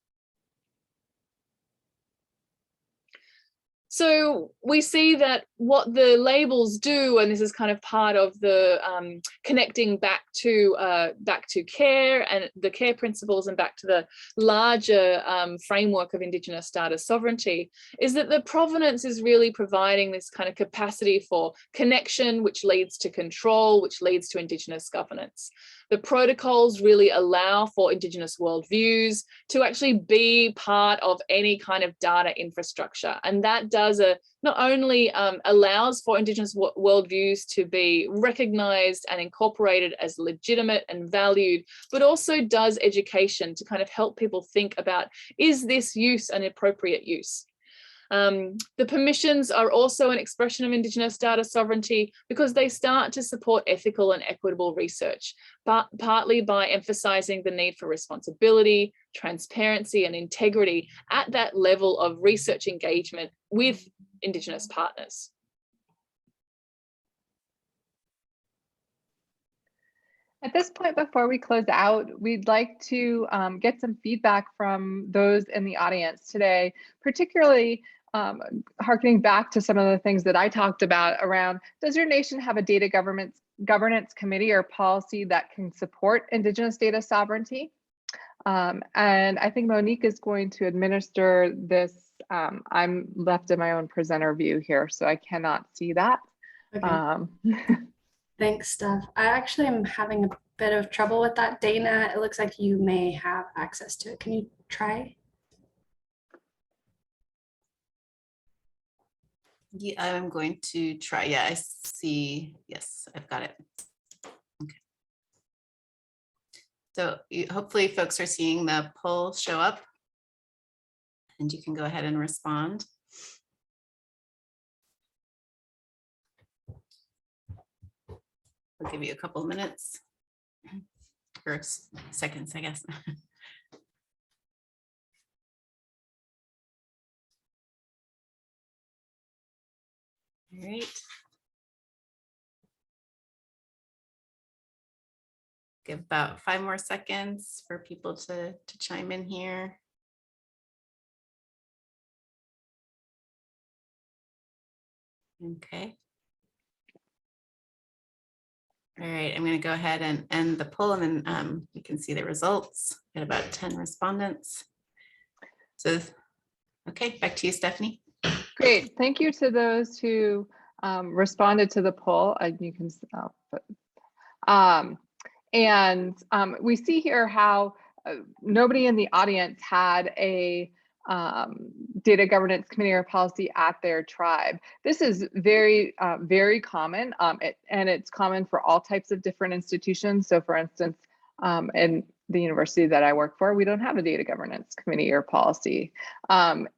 So we see that what the labels do, and this is kind of part of the connecting back to care and the care principles and back to the larger framework of Indigenous data sovereignty, is that the provenance is really providing this kind of capacity for connection, which leads to control, which leads to Indigenous governance. The protocols really allow for Indigenous worldviews to actually be part of any kind of data infrastructure. And that does not only allows for Indigenous worldviews to be recognized and incorporated as legitimate and valued, but also does education to kind of help people think about, is this use an appropriate use? The permissions are also an expression of Indigenous data sovereignty because they start to support ethical and equitable research, but partly by emphasizing the need for responsibility, transparency, and integrity at that level of research engagement with Indigenous partners. At this point, before we close out, we'd like to get some feedback from those in the audience today, particularly harkening back to some of the things that I talked about around, does your nation have a data governance committee or policy that can support Indigenous data sovereignty? And I think Monique is going to administer this. I'm left in my own presenter view here, so I cannot see that. Okay. Thanks, Steph. I actually am having a bit of trouble with that. Dana, it looks like you may have access to it. Can you try? Yeah, I'm going to try. Yeah, I see. Yes, I've got it. Okay. So hopefully folks are seeing the poll show up and you can go ahead and respond. I'll give you a couple of minutes or seconds, I guess. All right. Give about 5 more seconds for people to chime in here. Okay. All right, I'm going to go ahead and end the poll, and then you can see the results. Got about 10 respondents. So, okay, back to you, Stephanie. Great, thank you to those who responded to the poll. You can, we see here how nobody in the audience had a data governance committee or policy at their tribe. This is very, very common, and it's common for all types of different institutions. So for instance, And the university that I work for, we don't have a data governance committee or policy.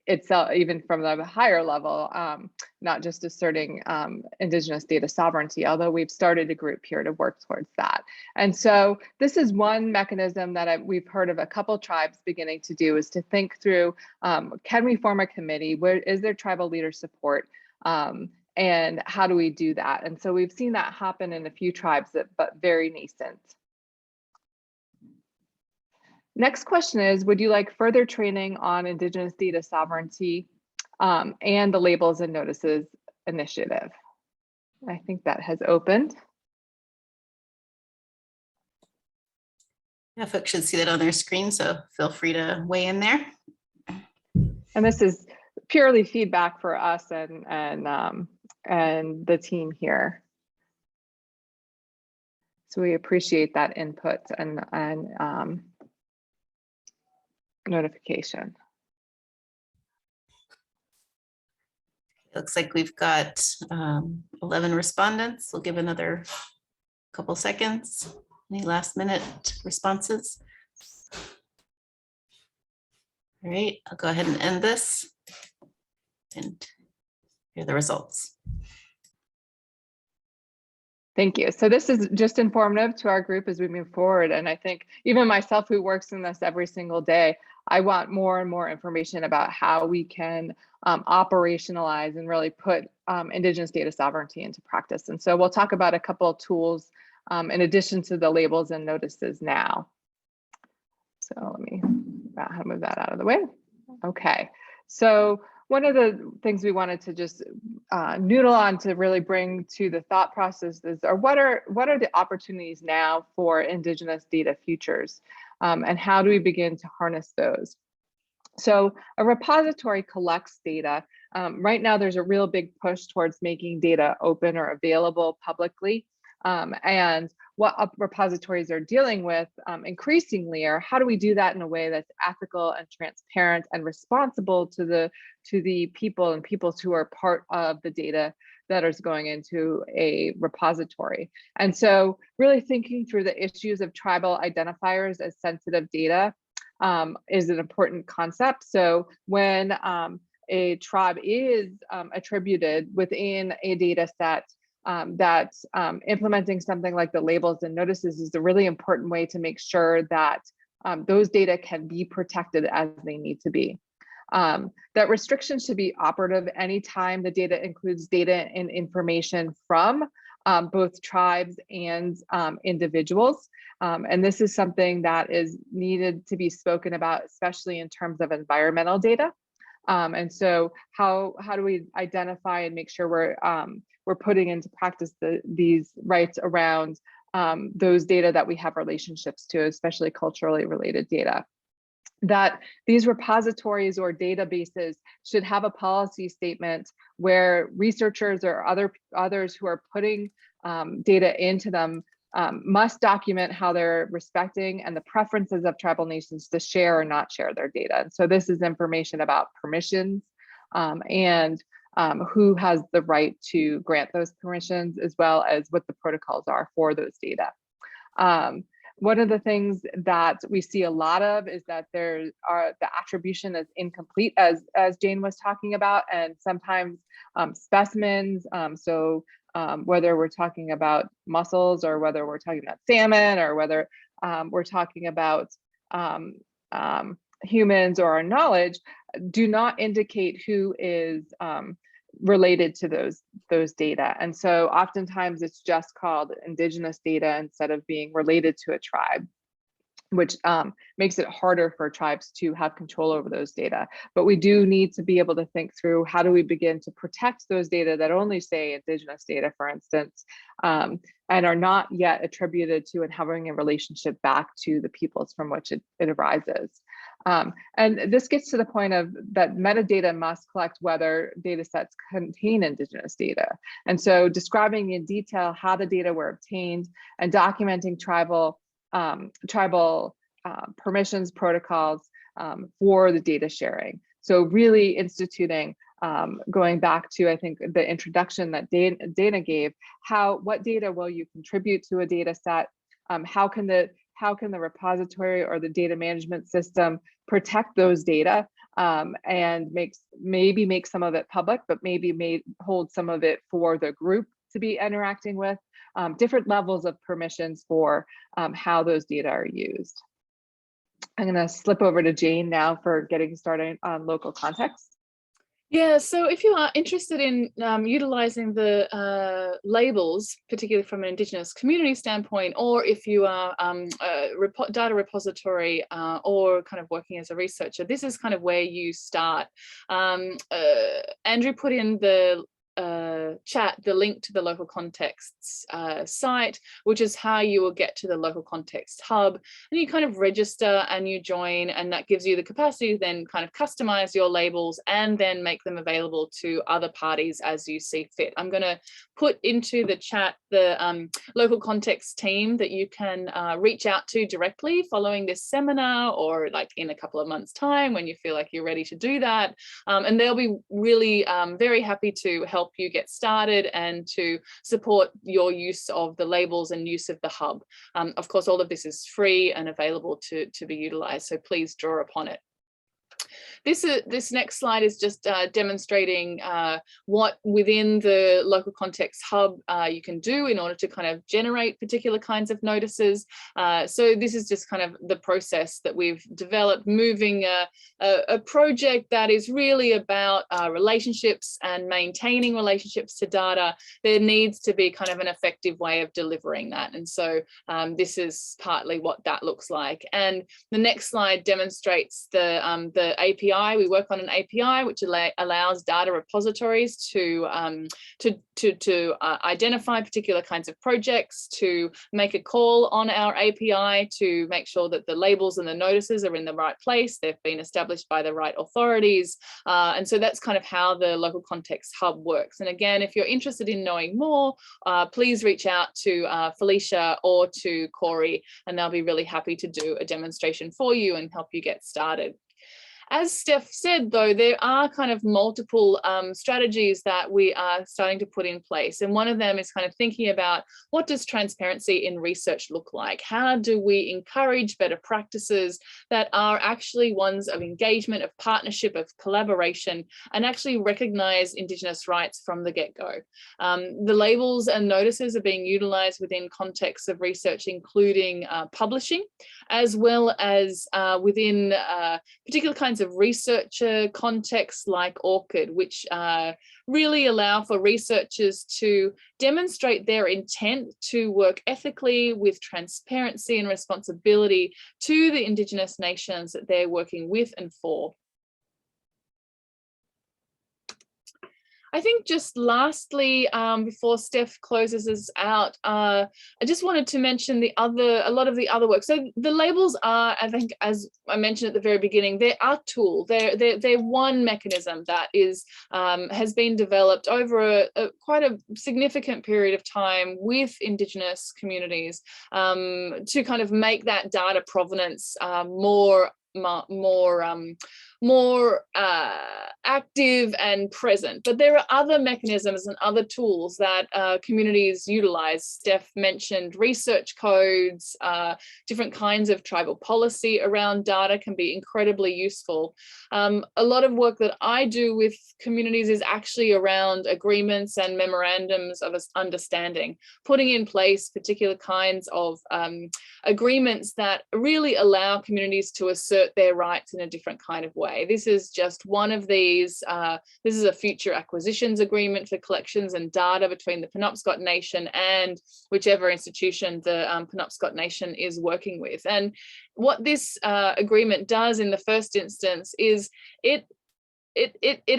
It's even from the higher level, not just asserting Indigenous data sovereignty, although we've started a group here to work towards that. And so this is one mechanism that we've heard of a couple tribes beginning to do, is to think through, can we form a committee? Where is there tribal leader support? And how do we do that? And so we've seen that happen in a few tribes, but very nascent. Next question is, would you like further training on Indigenous data sovereignty and the Labels and Notices initiative? I think that has opened. Yeah, folks should see that on their screen, so feel free to weigh in there. And this is purely feedback for us and the team here. So we appreciate that input and notification. Looks like we've got 11 respondents. We'll give another couple seconds. Any last minute responses? All right, I'll go ahead and end this and here are the results. Thank you. So this is just informative to our group as we move forward. And I think even myself, who works in this every single day, I want more and more information about how we can operationalize and really put Indigenous data sovereignty into practice. And so we'll talk about a couple of tools in addition to the labels and notices now. So let me move that out of the way. Okay, so one of the things we wanted to just noodle on to really bring to the thought process is, what are the opportunities now for Indigenous data futures, and how do we begin to harness those? So a repository collects data. Right now, there's a real big push towards making data open or available publicly. And what repositories are dealing with increasingly are, how do we do that in a way that's ethical and transparent and responsible to the people and peoples who are part of the data that is going into a repository. And so really thinking through the issues of tribal identifiers as sensitive data is an important concept. So when a tribe is attributed within a data set, that implementing something like the labels and notices is a really important way to make sure that those data can be protected as they need to be. That restrictions should be operative anytime the data includes data and information from both tribes and individuals. And this is something that is needed to be spoken about, especially in terms of environmental data. And so how do we identify and make sure we're putting into practice these rights around those data that we have relationships to, especially culturally related data? That these repositories or databases should have a policy statement where researchers or others who are putting data into them must document how they're respecting and the preferences of tribal nations to share or not share their data. And so this is information about permissions and who has the right to grant those permissions, as well as what the protocols are for those data. One of the things that we see a lot of is that the attribution is incomplete, as Jane was talking about, and sometimes specimens, whether we're talking about mussels or whether we're talking about salmon or whether we're talking about humans or our knowledge, do not indicate who is related to those data. And so oftentimes it's just called Indigenous data instead of being related to a tribe, which makes it harder for tribes to have control over those data. But we do need to be able to think through, how do we begin to protect those data that only say Indigenous data, for instance, and are not yet attributed to and having a relationship back to the peoples from which it arises. And this gets to the point of that metadata must collect whether data sets contain Indigenous data. And so describing in detail how the data were obtained and documenting tribal permissions protocols for the data sharing. So really instituting, going back to, I think, the introduction that Dana gave, what data will you contribute to a data set? How how can the repository or the data management system protect those data, and maybe make some of it public, but maybe hold some of it for the group to be interacting with, different levels of permissions for how those data are used. I'm going to slip over to Jane now for getting started on local context. Yeah, so if you are interested in utilizing the labels, particularly from an Indigenous community standpoint, or if you are a data repository or kind of working as a researcher, this is kind of where you start. Andrew put in the chat the link to the local contexts site, which is how you will get to the local context hub, and you kind of register and you join, and that gives you the capacity to then kind of customize your labels and then make them available to other parties as you see fit. I'm going to put into the chat the local context team that you can reach out to directly following this seminar, or like in a couple of months' time when you feel like you're ready to do that, and they'll be really very happy to help you get started and to support your use of the labels and use of the hub. Of course, all of this is free and available to be utilized, so please draw upon it. This next slide is just demonstrating what within the local context hub you can do in order to kind of generate particular kinds of notices. So this is just kind of the process that we've developed, moving a project that is really about relationships and maintaining relationships to data. There needs to be kind of an effective way of delivering that. And so this is partly what that looks like. And the next slide demonstrates the API. We work on an API which allows data repositories to identify particular kinds of projects, to make a call on our API to make sure that the labels and the notices are in the right place, they've been established by the right authorities, and so that's kind of how the local context hub works. And again, if you're interested in knowing more, please reach out to Felicia or to Corey, and they'll be really happy to do a demonstration for you and help you get started. As Steph said, though, there are kind of multiple strategies that we are starting to put in place. And one of them is kind of thinking about, what does transparency in research look like? How do we encourage better practices that are actually ones of engagement, of partnership, of collaboration, and actually recognize Indigenous rights from the get-go? The labels and notices are being utilized within contexts of research, including publishing, as well as within particular kinds of researcher contexts like ORCID, which really allow for researchers to demonstrate their intent to work ethically with transparency and responsibility to the Indigenous nations that they're working with and for. I think just lastly, before Steph closes us out, I just wanted to mention a lot of the other work. So the labels are, I think, as I mentioned at the very beginning, they're a tool. They're one mechanism that is has been developed over quite a significant period of time with Indigenous communities to kind of make that data provenance more active and present. But there are other mechanisms and other tools that communities utilize. Steph mentioned research codes, different kinds of tribal policy around data can be incredibly useful. A lot of work that I do with communities is actually around agreements and memorandums of understanding, putting in place particular kinds of agreements that really allow communities to assert their rights in a different kind of way. This is just one of these. This is a future acquisitions agreement for collections and data between the Penobscot Nation and whichever institution the Penobscot Nation is working with. And what this agreement does in the first instance is it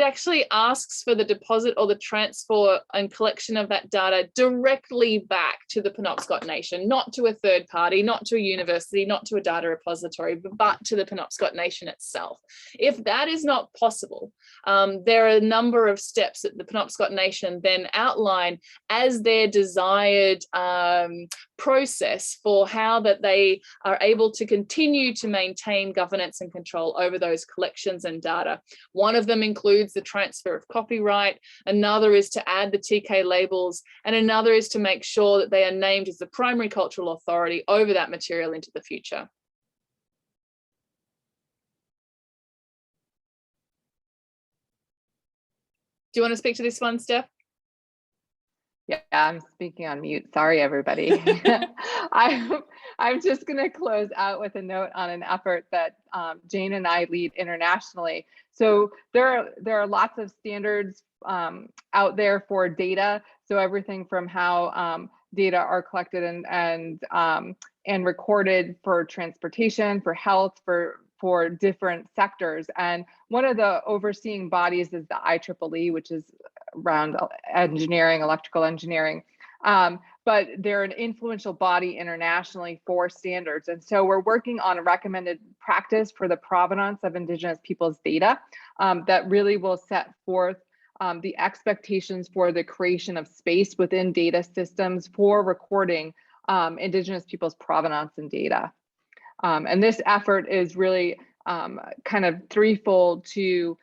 actually asks for the deposit or the transfer and collection of that data directly back to the Penobscot Nation, not to a third party, not to a university, not to a data repository, but to the Penobscot Nation itself. If that is not possible, there are a number of steps that the Penobscot Nation then outline as their desired process for how that they are able to continue to maintain governance and control over those collections and data. One of them includes the transfer of copyright, another is to add the TK labels, and another is to make sure that they are named as the primary cultural authority over that material into the future. Do you want to speak to this one, Steph? Yeah, I'm speaking on mute. Sorry, everybody. I'm just going to close out with a note on an effort that Jane and I lead internationally. So there are lots of standards out there for data. So everything from how data are collected and recorded for transportation, for health, for different sectors. And one of the overseeing bodies is the IEEE, which is around engineering, electrical engineering. But they're an influential body internationally for standards. And so we're working on a recommended practice for the provenance of Indigenous peoples' data that really will set forth the expectations for the creation of space within data systems for recording Indigenous peoples' provenance and data. And this effort is really kind of threefold to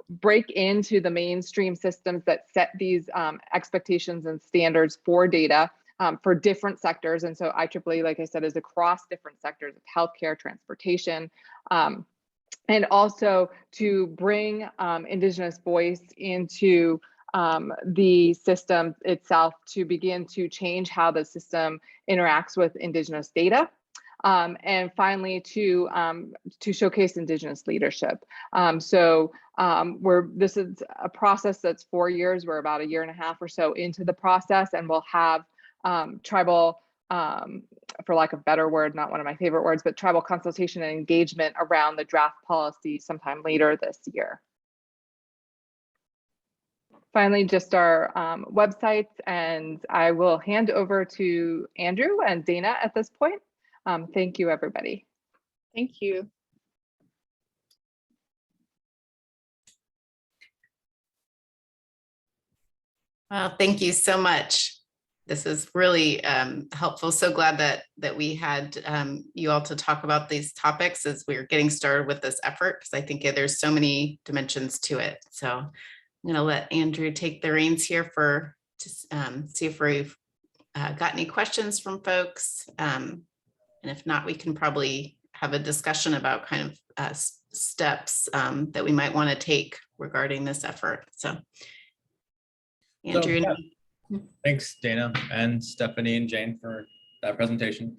break into the mainstream systems that set these expectations and standards for data for different sectors. And so IEEE, like I said, is across different sectors of healthcare, transportation, and also to bring Indigenous voice into the system itself to begin to change how the system interacts with Indigenous data. And finally, to showcase Indigenous leadership. This is a process that's 4 years. We're about 1.5 years or so into the process, and we'll have tribal, for lack of a better word, not one of my favorite words, but tribal consultation and engagement around the draft policy sometime later this year. Finally, just our websites, and I will hand over to Andrew and Dana at this point. Thank you, everybody. Thank you. Well, thank you so much. This is really helpful. So glad that we had you all to talk about these topics as we were getting started with this effort, because I think there's so many dimensions to it. So I'm going to let Andrew take the reins here to see if we've got any questions from folks. And if not, we can probably have a discussion about kind of steps that we might want to take regarding this effort. So, Andrew. Thanks, Dana and Stephanie and Jane for that presentation.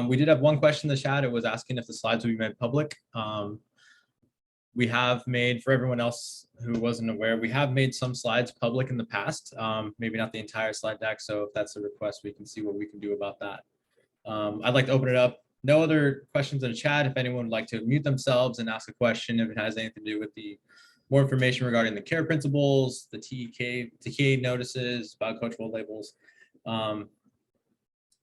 We did have one question in the chat. It was asking if the slides would be made public. We have made, for everyone else who wasn't aware, we have made some slides public in the past, maybe not the entire slide deck. So if that's a request, we can see what we can do about that. I'd like to open it up. No other questions in the chat. If anyone would like to mute themselves and ask a question, if it has anything to do with the more information regarding the care principles, the TK notices, biocultural labels,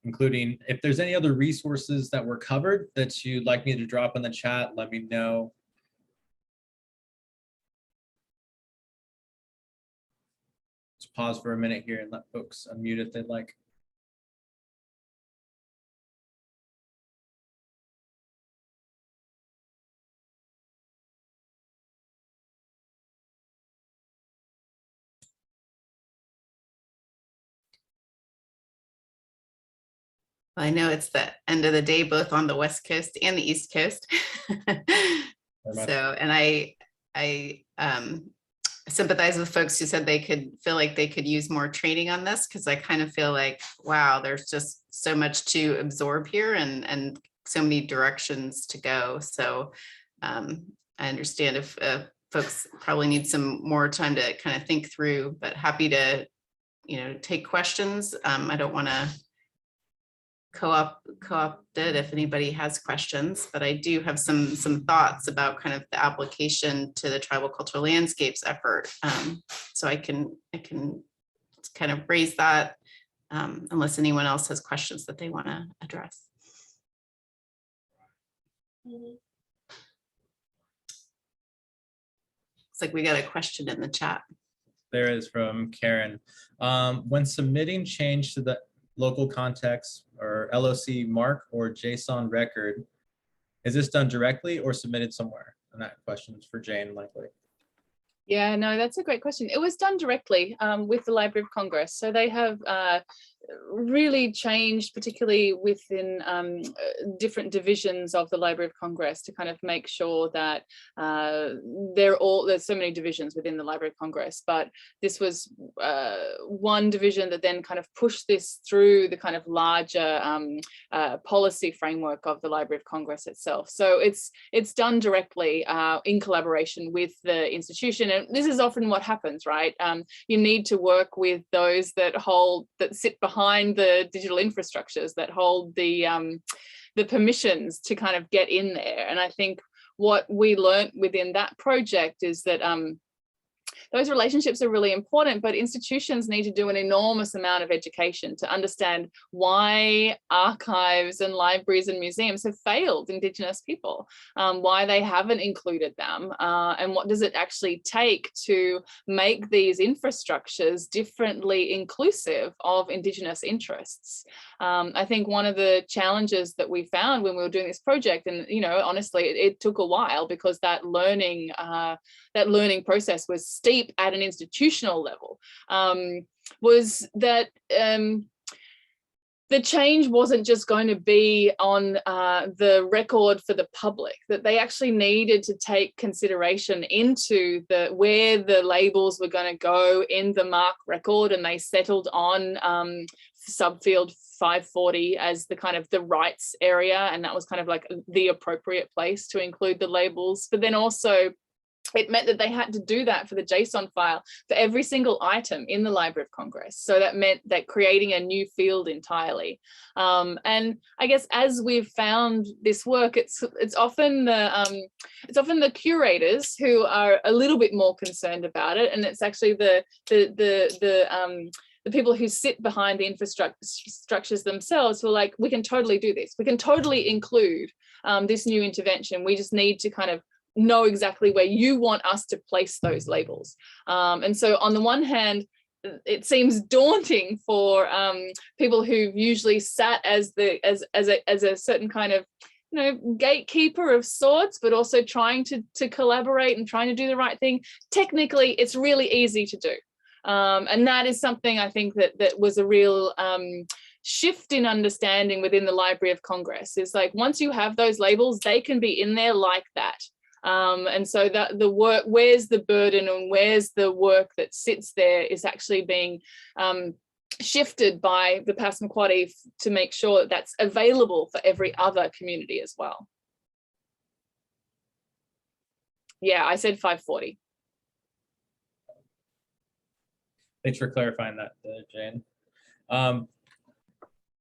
including if there's any other resources that were covered that you'd like me to drop in the chat, let me know. Just pause for a minute here and let folks unmute if they'd like. I know it's the end of the day, both on the West Coast and the East Coast. So, and I sympathize with folks who said they could feel like they could use more training on this, because I kind of feel like, wow, there's just so much to absorb here and so many directions to go. So I understand if folks probably need some more time to kind of think through, but happy to, take questions. I don't want to co-opt it if anybody has questions, but I do have some thoughts about kind of the application to the tribal cultural landscapes effort. So I can kind of raise that unless anyone else has questions that they want to address. Looks like we got a question in the chat. There is from Karen. When submitting change to the local context, or LOC mark, or JSON record? Is this done directly or submitted somewhere? And that question is for Jane, likely. Yeah, no, that's a great question. It was done directly with the Library of Congress. So they have really changed, particularly within different divisions of the Library of Congress, to kind of make sure that there's so many divisions within the Library of Congress, but this was one division that then kind of pushed this through the kind of larger policy framework of the Library of Congress itself. So it's done directly in collaboration with the institution. And this is often what happens, right? You need to work with those that sit behind the digital infrastructures, that hold the permissions to kind of get in there. And I think what we learned within that project is that those relationships are really important, but institutions need to do an enormous amount of education to understand why archives and libraries and museums have failed Indigenous people, why they haven't included them, and what does it actually take to make these infrastructures differently inclusive of Indigenous interests. I think one of the challenges that we found when we were doing this project, and honestly, it took a while, because that learning process was steep at an institutional level, was that the change wasn't just going to be on the record for the public, that they actually needed to take consideration into where the labels were going to go in the MARC record, and they settled on subfield 540 as the kind of the rights area, and that was kind of like the appropriate place to include the labels. But then also it meant that they had to do that for the JSON file for every single item in the Library of Congress. So that meant that creating a new field entirely. And I guess as we've found this work, it's often the curators who are a little bit more concerned about it, and it's actually the people who sit behind the infrastructures themselves who are like, we can totally do this. We can totally include this new intervention. We just need to kind of know exactly where you want us to place those labels. And so on the one hand, it seems daunting for people who've usually sat as a certain kind of gatekeeper of sorts, but also trying to collaborate and trying to do the right thing. Technically, it's really easy to do. And that is something I think that was a real shift in understanding within the Library of Congress. Is like, once you have those labels, they can be in there like that. And so that the work, where's the burden and where's the work that sits there, is actually being shifted by the Passamaquoddy to make sure that that's available for every other community as well. Yeah, I said 540. Thanks for clarifying that, Jane.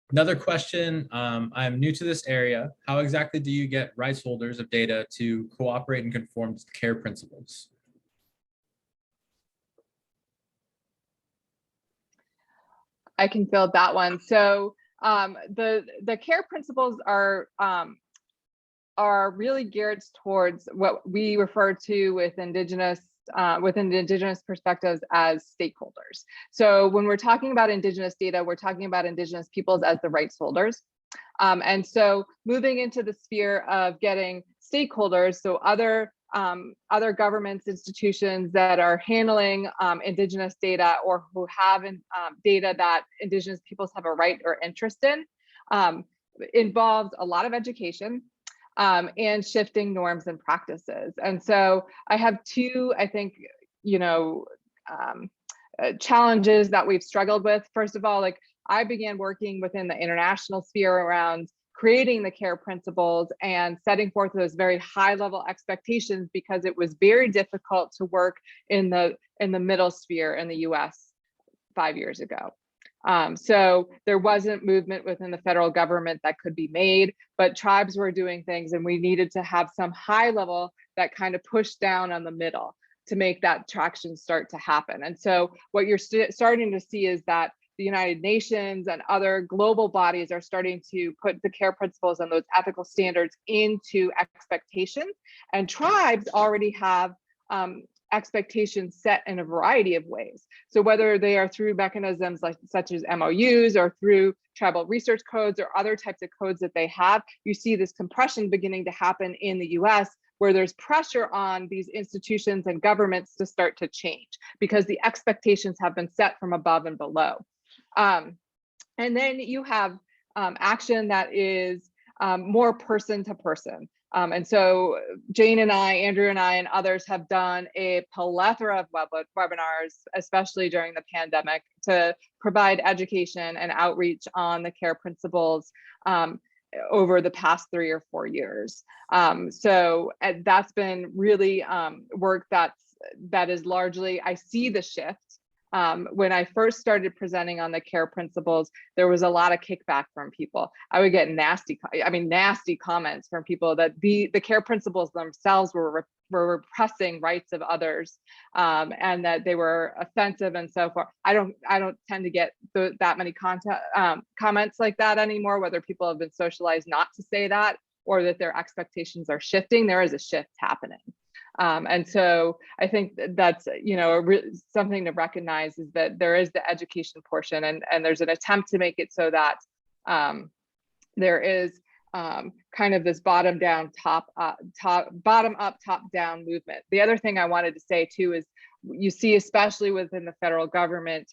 Another question, I'm new to this area. How exactly do you get rights holders of data to cooperate and conform to the CARE principles? I can fill that one. So the CARE principles are really geared towards what we refer to with Indigenous perspectives as stakeholders. So when we're talking about Indigenous data, we're talking about Indigenous peoples as the rights holders. And so moving into the sphere of getting stakeholders, so other governments, institutions that are handling Indigenous data, or who have data that Indigenous peoples have a right or interest in, involves a lot of education. And shifting norms and practices. And so I have two, I think, challenges that we've struggled with. First of all, like, I began working within the international sphere around creating the CARE principles and setting forth those very high level expectations, because it was very difficult to work in the middle sphere in the US 5 years ago. So there wasn't movement within the federal government that could be made, but tribes were doing things, and we needed to have some high level that kind of pushed down on the middle to make that traction start to happen. And so what you're starting to see is that the United Nations and other global bodies are starting to put the CARE principles and those ethical standards into expectations, and tribes already have expectations set in a variety of ways. So whether they are through mechanisms such as MOUs or through tribal research codes or other types of codes that they have, you see this compression beginning to happen in the US, where there's pressure on these institutions and governments to start to change because the expectations have been set from above and below. And then you have action that is more person to person. And so Jane and I, Andrew and I, and others have done a plethora of webinars, especially during the pandemic, to provide education and outreach on the care principles over the past 3 or 4 years. So that's been really work that is largely, I see the shift. When I first started presenting on the care principles, there was a lot of kickback from people. I would get nasty comments from people that the care principles themselves were repressing rights of others, and that they were offensive and so forth. I don't tend to get that many comments like that anymore, whether people have been socialized not to say that or that their expectations are shifting. There is a shift happening. And so I think that's, something to recognize is that there is the education portion, and there's an attempt to make it so that there is kind of this bottom up, top down movement. The other thing I wanted to say too is you see, especially within the federal government,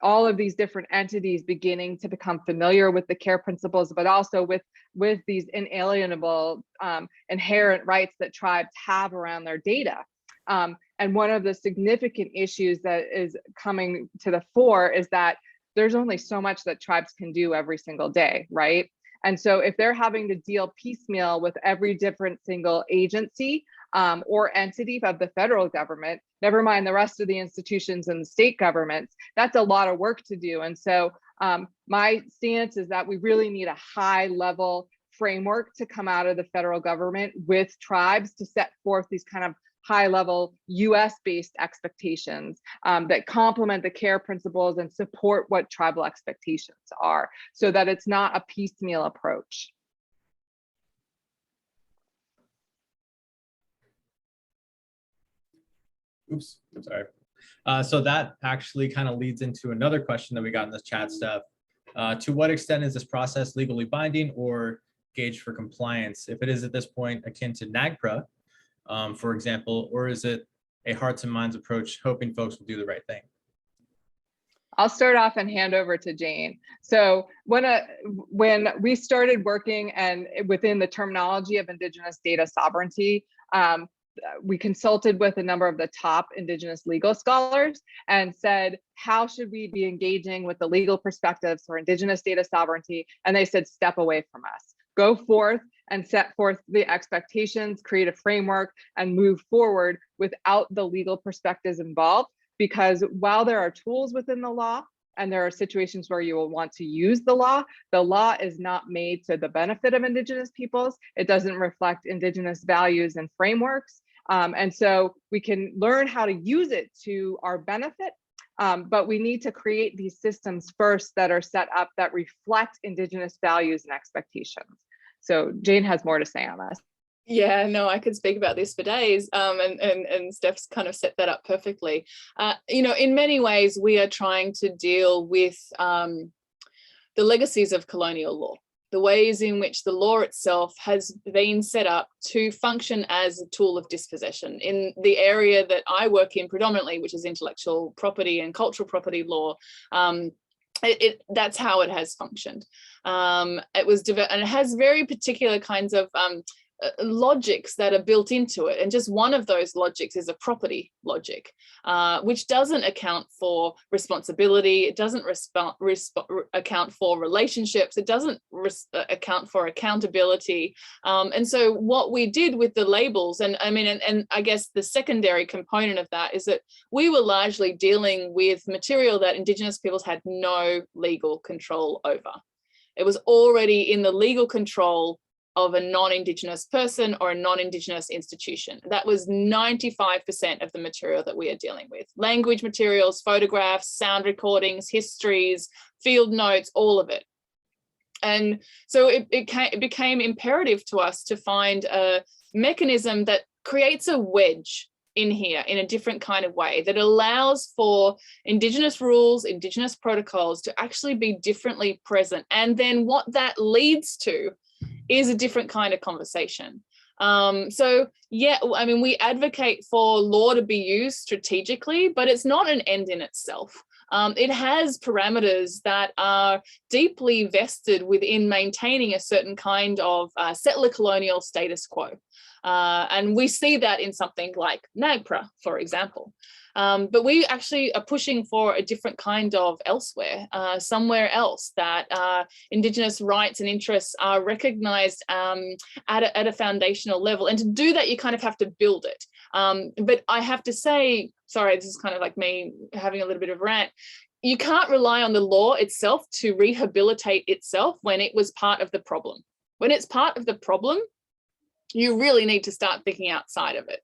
all of these different entities beginning to become familiar with the care principles, but also with these inalienable inherent rights that tribes have around their data. And one of the significant issues that is coming to the fore is that there's only so much that tribes can do every single day, right? And so if they're having to deal piecemeal with every different single agency or entity of the federal government, never mind the rest of the institutions and the state governments, that's a lot of work to do. And so my stance is that we really need a high level framework to come out of the federal government with tribes to set forth these kind of high level US based expectations that complement the care principles and support what tribal expectations are, so that it's not a piecemeal approach. Oops, I'm sorry. So that actually kind of leads into another question that we got in the chat stuff. To what extent is this process legally binding or gauged for compliance? If it is at this point akin to NAGPRA, for example, or is it a hearts and minds approach, hoping folks will do the right thing? I'll start off and hand over to Jane. So when we started working and within the terminology of Indigenous data sovereignty, we consulted with a number of the top Indigenous legal scholars and said, how should we be engaging with the legal perspectives for Indigenous data sovereignty? And they said, step away from us. Go forth and set forth the expectations, create a framework, and move forward without the legal perspectives involved. Because while there are tools within the law, and there are situations where you will want to use the law is not made to the benefit of Indigenous peoples. It doesn't reflect Indigenous values and frameworks. And so we can learn how to use it to our benefit, but we need to create these systems first that are set up that reflect Indigenous values and expectations. So Jane has more to say on this. Yeah, no, I could speak about this for days, and Steph's kind of set that up perfectly. In many ways, we are trying to deal with the legacies of colonial law, the ways in which the law itself has been set up to function as a tool of dispossession. In the area that I work in predominantly, which is intellectual property and cultural property law, that's how it has functioned. It was developed, and it has very particular kinds of logics that are built into it, and just one of those logics is a property logic, which doesn't account for responsibility, it doesn't account for relationships, it doesn't account for accountability. And so what we did with the labels, and I guess the secondary component of that is that we were largely dealing with material that Indigenous peoples had no legal control over. It was already in the legal control of a non-Indigenous person or a non-Indigenous institution. That was 95% of the material that we are dealing with. Language materials, photographs, sound recordings, histories, field notes, all of it. And so it became imperative to us to find a mechanism that creates a wedge in here in a different kind of way that allows for Indigenous rules, Indigenous protocols to actually be differently present. And then what that leads to is a different kind of conversation. So yeah, I mean, we advocate for law to be used strategically, but it's not an end in itself. It has parameters that are deeply vested within maintaining a certain kind of settler colonial status quo. And we see that in something like NAGPRA, for example. But we actually are pushing for a different kind of elsewhere, somewhere else, that Indigenous rights and interests are recognised at a foundational level. And to do that, you kind of have to build it. But I have to say, sorry, this is kind of like me having a little bit of a rant. You can't rely on the law itself to rehabilitate itself when it was part of the problem. When it's part of the problem, you really need to start thinking outside of it.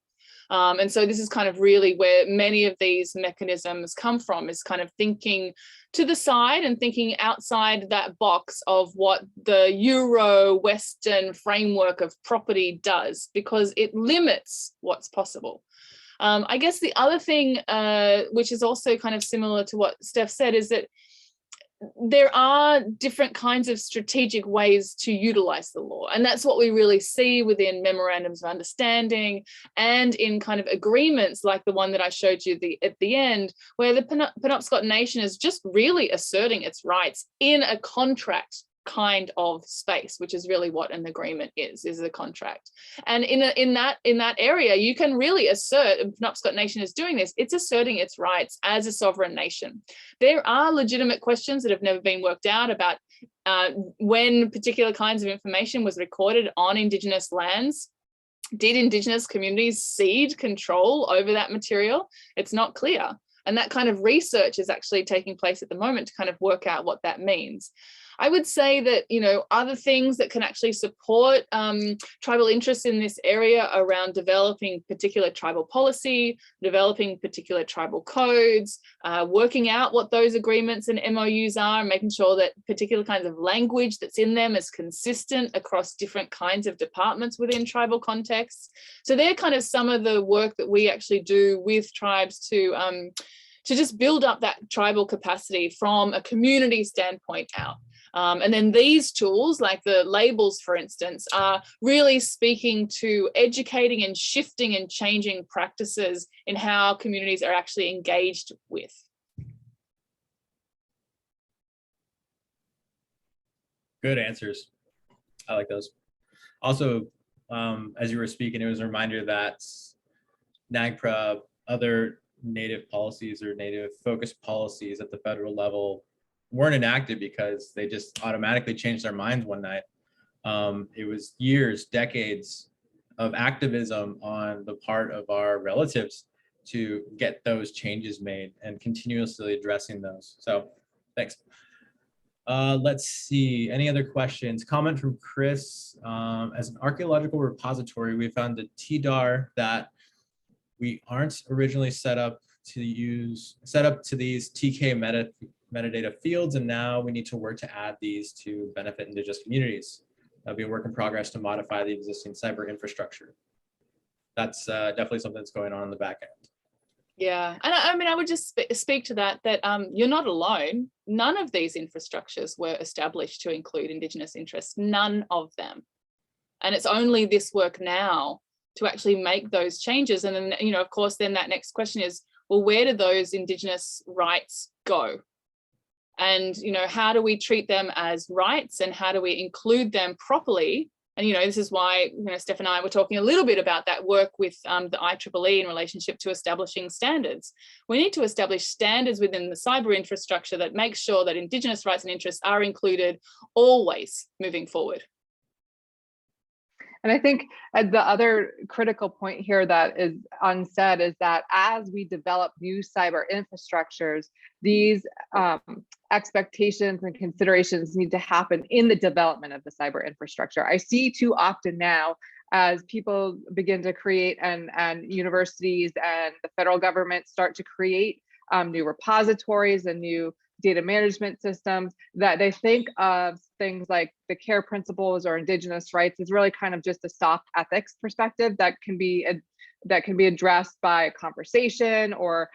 And so this is kind of really where many of these mechanisms come from, is kind of thinking to the side and thinking outside that box of what the Euro-Western framework of property does, because it limits what's possible. I guess the other thing, which is also kind of similar to what Steph said, is that there are different kinds of strategic ways to utilize the law. And that's what we really see within memorandums of understanding and in kind of agreements like the one that I showed you at the end, where the Penobscot Nation is just really asserting its rights in a contract kind of space, which is really what an agreement is a contract. And in that area, you can really assert, and Penobscot Nation is doing this, it's asserting its rights as a sovereign nation. There are legitimate questions that have never been worked out about when particular kinds of information was recorded on Indigenous lands. Did Indigenous communities cede control over that material? It's not clear. And that kind of research is actually taking place at the moment to kind of work out what that means. I would say that, you know, other things that can actually support tribal interests in this area around developing particular tribal policy, developing particular tribal codes, working out what those agreements and MOUs are, and making sure that particular kinds of language that's in them is consistent across different kinds of departments within tribal contexts. So they're kind of some of the work that we actually do with tribes to just build up that tribal capacity from a community standpoint out. And then these tools, like the labels, for instance, are really speaking to educating and shifting and changing practices in how communities are actually engaged with. Good answers. I like those. Also, as you were speaking, it was a reminder that NAGPRA, other Native policies or Native focused policies at the federal level weren't enacted because they just automatically changed their minds one night. It was years, decades of activism on the part of our relatives to get those changes made and continuously addressing those. So thanks. Let's see, any other questions? Comment from Chris. As an archaeological repository, we found a TDAR that we aren't originally set up to these TK metadata fields, and now we need to work to add these to benefit Indigenous communities. That'll be a work in progress to modify the existing cyber infrastructure. That's definitely something that's going on in the back end. Yeah, and I mean, I would just speak to that you're not alone. None of these infrastructures were established to include Indigenous interests, none of them. And it's only this work now to actually make those changes. And then, you know, of course, then that next question is, well, where do those Indigenous rights go? And, you know, how do we treat them as rights and how do we include them properly? And, you know, this is why, you know, Steph and I were talking a little bit about that work with the IEEE in relationship to establishing standards. We need to establish standards within the cyber infrastructure that makes sure that Indigenous rights and interests are included always moving forward. And I think the other critical point here that is unsaid is that as we develop new cyber infrastructures, these expectations and considerations need to happen in the development of the cyber infrastructure. I see too often now, as people begin to create and universities and the federal government start to create new repositories and new data management systems, that they think of things like the care principles or Indigenous rights is really kind of just a soft ethics perspective that can be addressed by a conversation or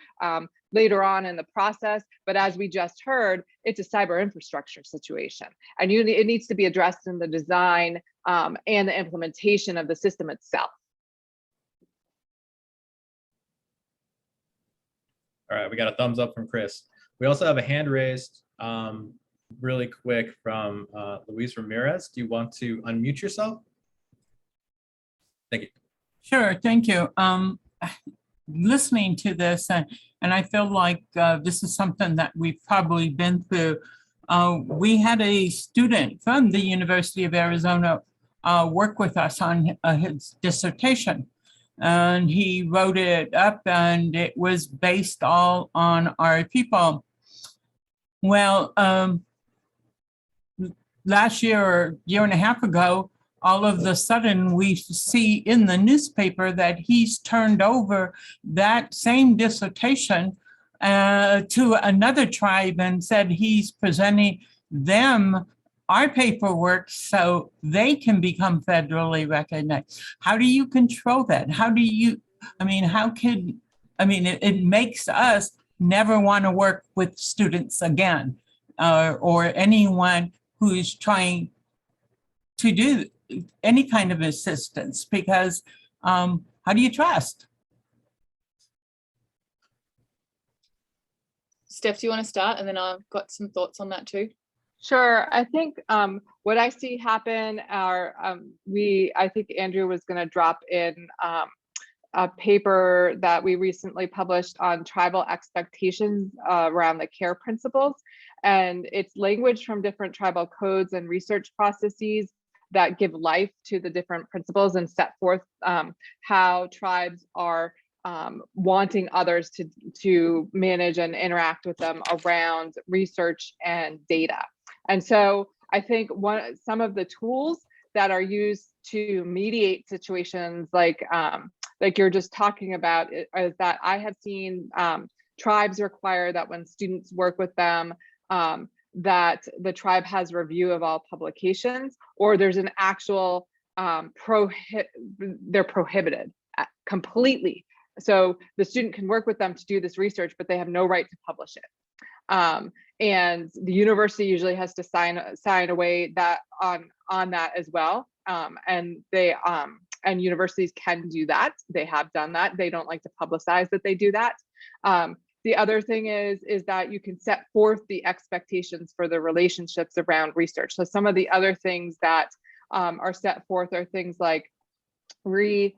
later on in the process. But as we just heard, it's a cyber infrastructure situation, and it needs to be addressed in the design and the implementation of the system itself. All right, we got a thumbs up from Chris. We also have a hand raised really quick from Luis Ramirez. Do you want to unmute yourself? Thank you. Sure, thank you. Listening to this, and I feel like this is something that we've probably been through. We had a student from the University of Arizona work with us on his dissertation. And he wrote it up, and it was based all on our people. Well, last year or year and a half ago, all of a sudden we see in the newspaper that he's turned over that same dissertation to another tribe and said he's presenting them our paperwork so they can become federally recognized. How do you control that? How do you, it makes us never want to work with students again, or anyone who is trying to do any kind of assistance, because how do you trust? Steph, do you want to start? And then I've got some thoughts on that too. Sure. I think what I see happen are I think Andrew was going to drop in a paper that we recently published on tribal expectations around the care principles, and it's language from different tribal codes and research processes that give life to the different principles and set forth how tribes are wanting others to manage and interact with them around research and data. And so I think some of the tools that are used to mediate situations like you're just talking about is that I have seen tribes require that when students work with them, that the tribe has review of all publications, or there's an actual they're prohibited completely. So the student can work with them to do this research, but they have no right to publish it. And the university usually has to sign away that on that as well. And universities can do that. They have done that. They don't like to publicize that they do that. The other thing is that you can set forth the expectations for the relationships around research. So some of the other things that are set forth are things like return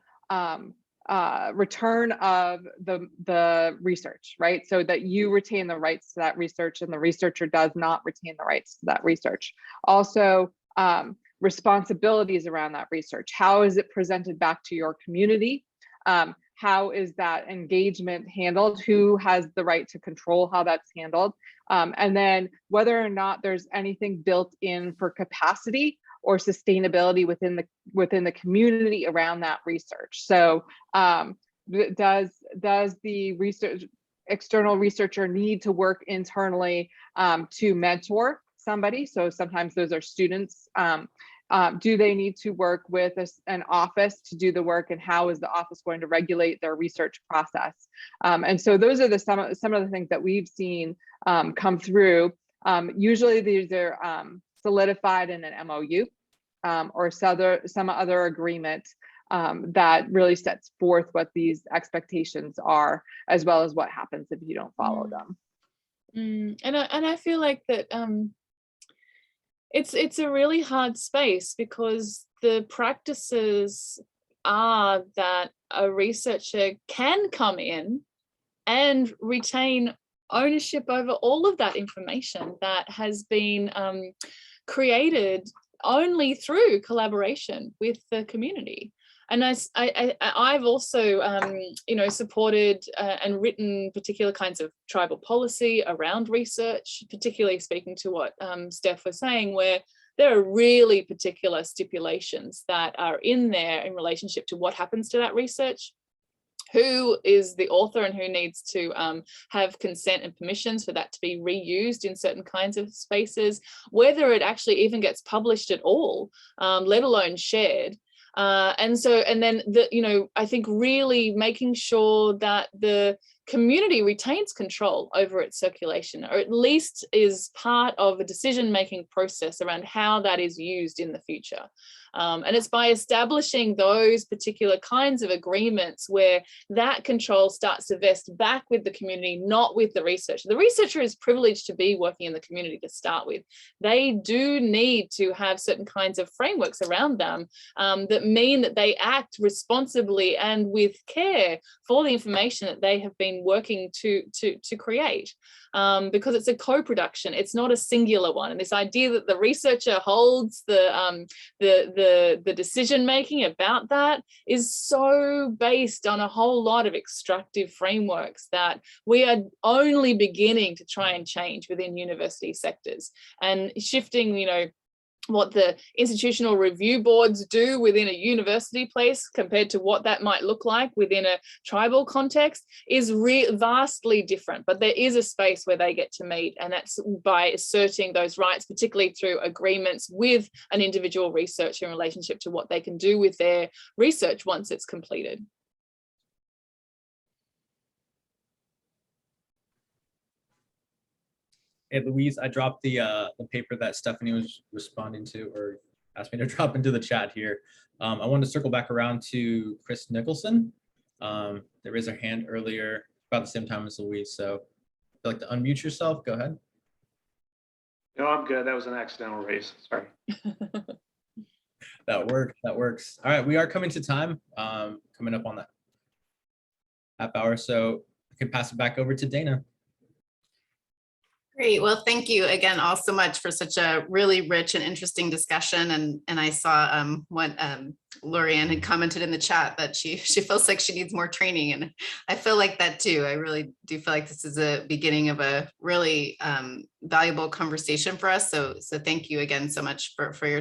of the research, right? So that you retain the rights to that research and the researcher does not retain the rights to that research. Also, responsibilities around that research. How is it presented back to your community? How is that engagement handled? Who has the right to control how that's handled? And then whether or not there's anything built in for capacity or sustainability within the community around that research. So does the external researcher need to work internally to mentor somebody? So sometimes those are students. Do they need to work with an office to do the work, and how is the office going to regulate their research process? And so those are some of the things that we've seen come through. Usually these are solidified in an MOU or some other agreement that really sets forth what these expectations are, as well as what happens if you don't follow them. And I feel like that it's a really hard space, because the practices are that a researcher can come in and retain ownership over all of that information that has been created only through collaboration with the community. And I've also, supported and written particular kinds of tribal policy around research, particularly speaking to what Steph was saying, where there are really particular stipulations that are in there in relationship to what happens to that research, who is the author and who needs to have consent and permissions for that to be reused in certain kinds of spaces, whether it actually even gets published at all, let alone shared. And then I think really making sure that the community retains control over its circulation, or at least is part of a decision-making process around how that is used in the future. And it's by establishing those particular kinds of agreements where that control starts to vest back with the community, not with the researcher. The researcher is privileged to be working in the community to start with. They do need to have certain kinds of frameworks around them that mean that they act responsibly and with care for the information that they have been working to create. Because it's a co-production, it's not a singular one. And this idea that the researcher holds the decision making about that is so based on a whole lot of extractive frameworks that we are only beginning to try and change within university sectors, and shifting, what the institutional review boards do within a university place compared to what that might look like within a tribal context is vastly different. But there is a space where they get to meet, and that's by asserting those rights, particularly through agreements with an individual researcher in relationship to what they can do with their research once it's completed. Hey, Louise, I dropped the paper that Stephanie was responding to, or asked me to drop into the chat here. I wanted to circle back around to Chris Nicholson. They raised their hand earlier about the same time as Louise. So if you'd like to unmute yourself, go ahead. No, I'm good. That was an accidental raise. Sorry. That works. All right, we are coming to time, coming up on that half hour. So I can pass it back over to Dana. Great. Well, thank you again all so much for such a really rich and interesting discussion. And I saw what Lorianne had commented in the chat that she feels like she needs more training. And I feel like that too. I really do feel like this is a beginning of a really valuable conversation for us. So thank you again so much for your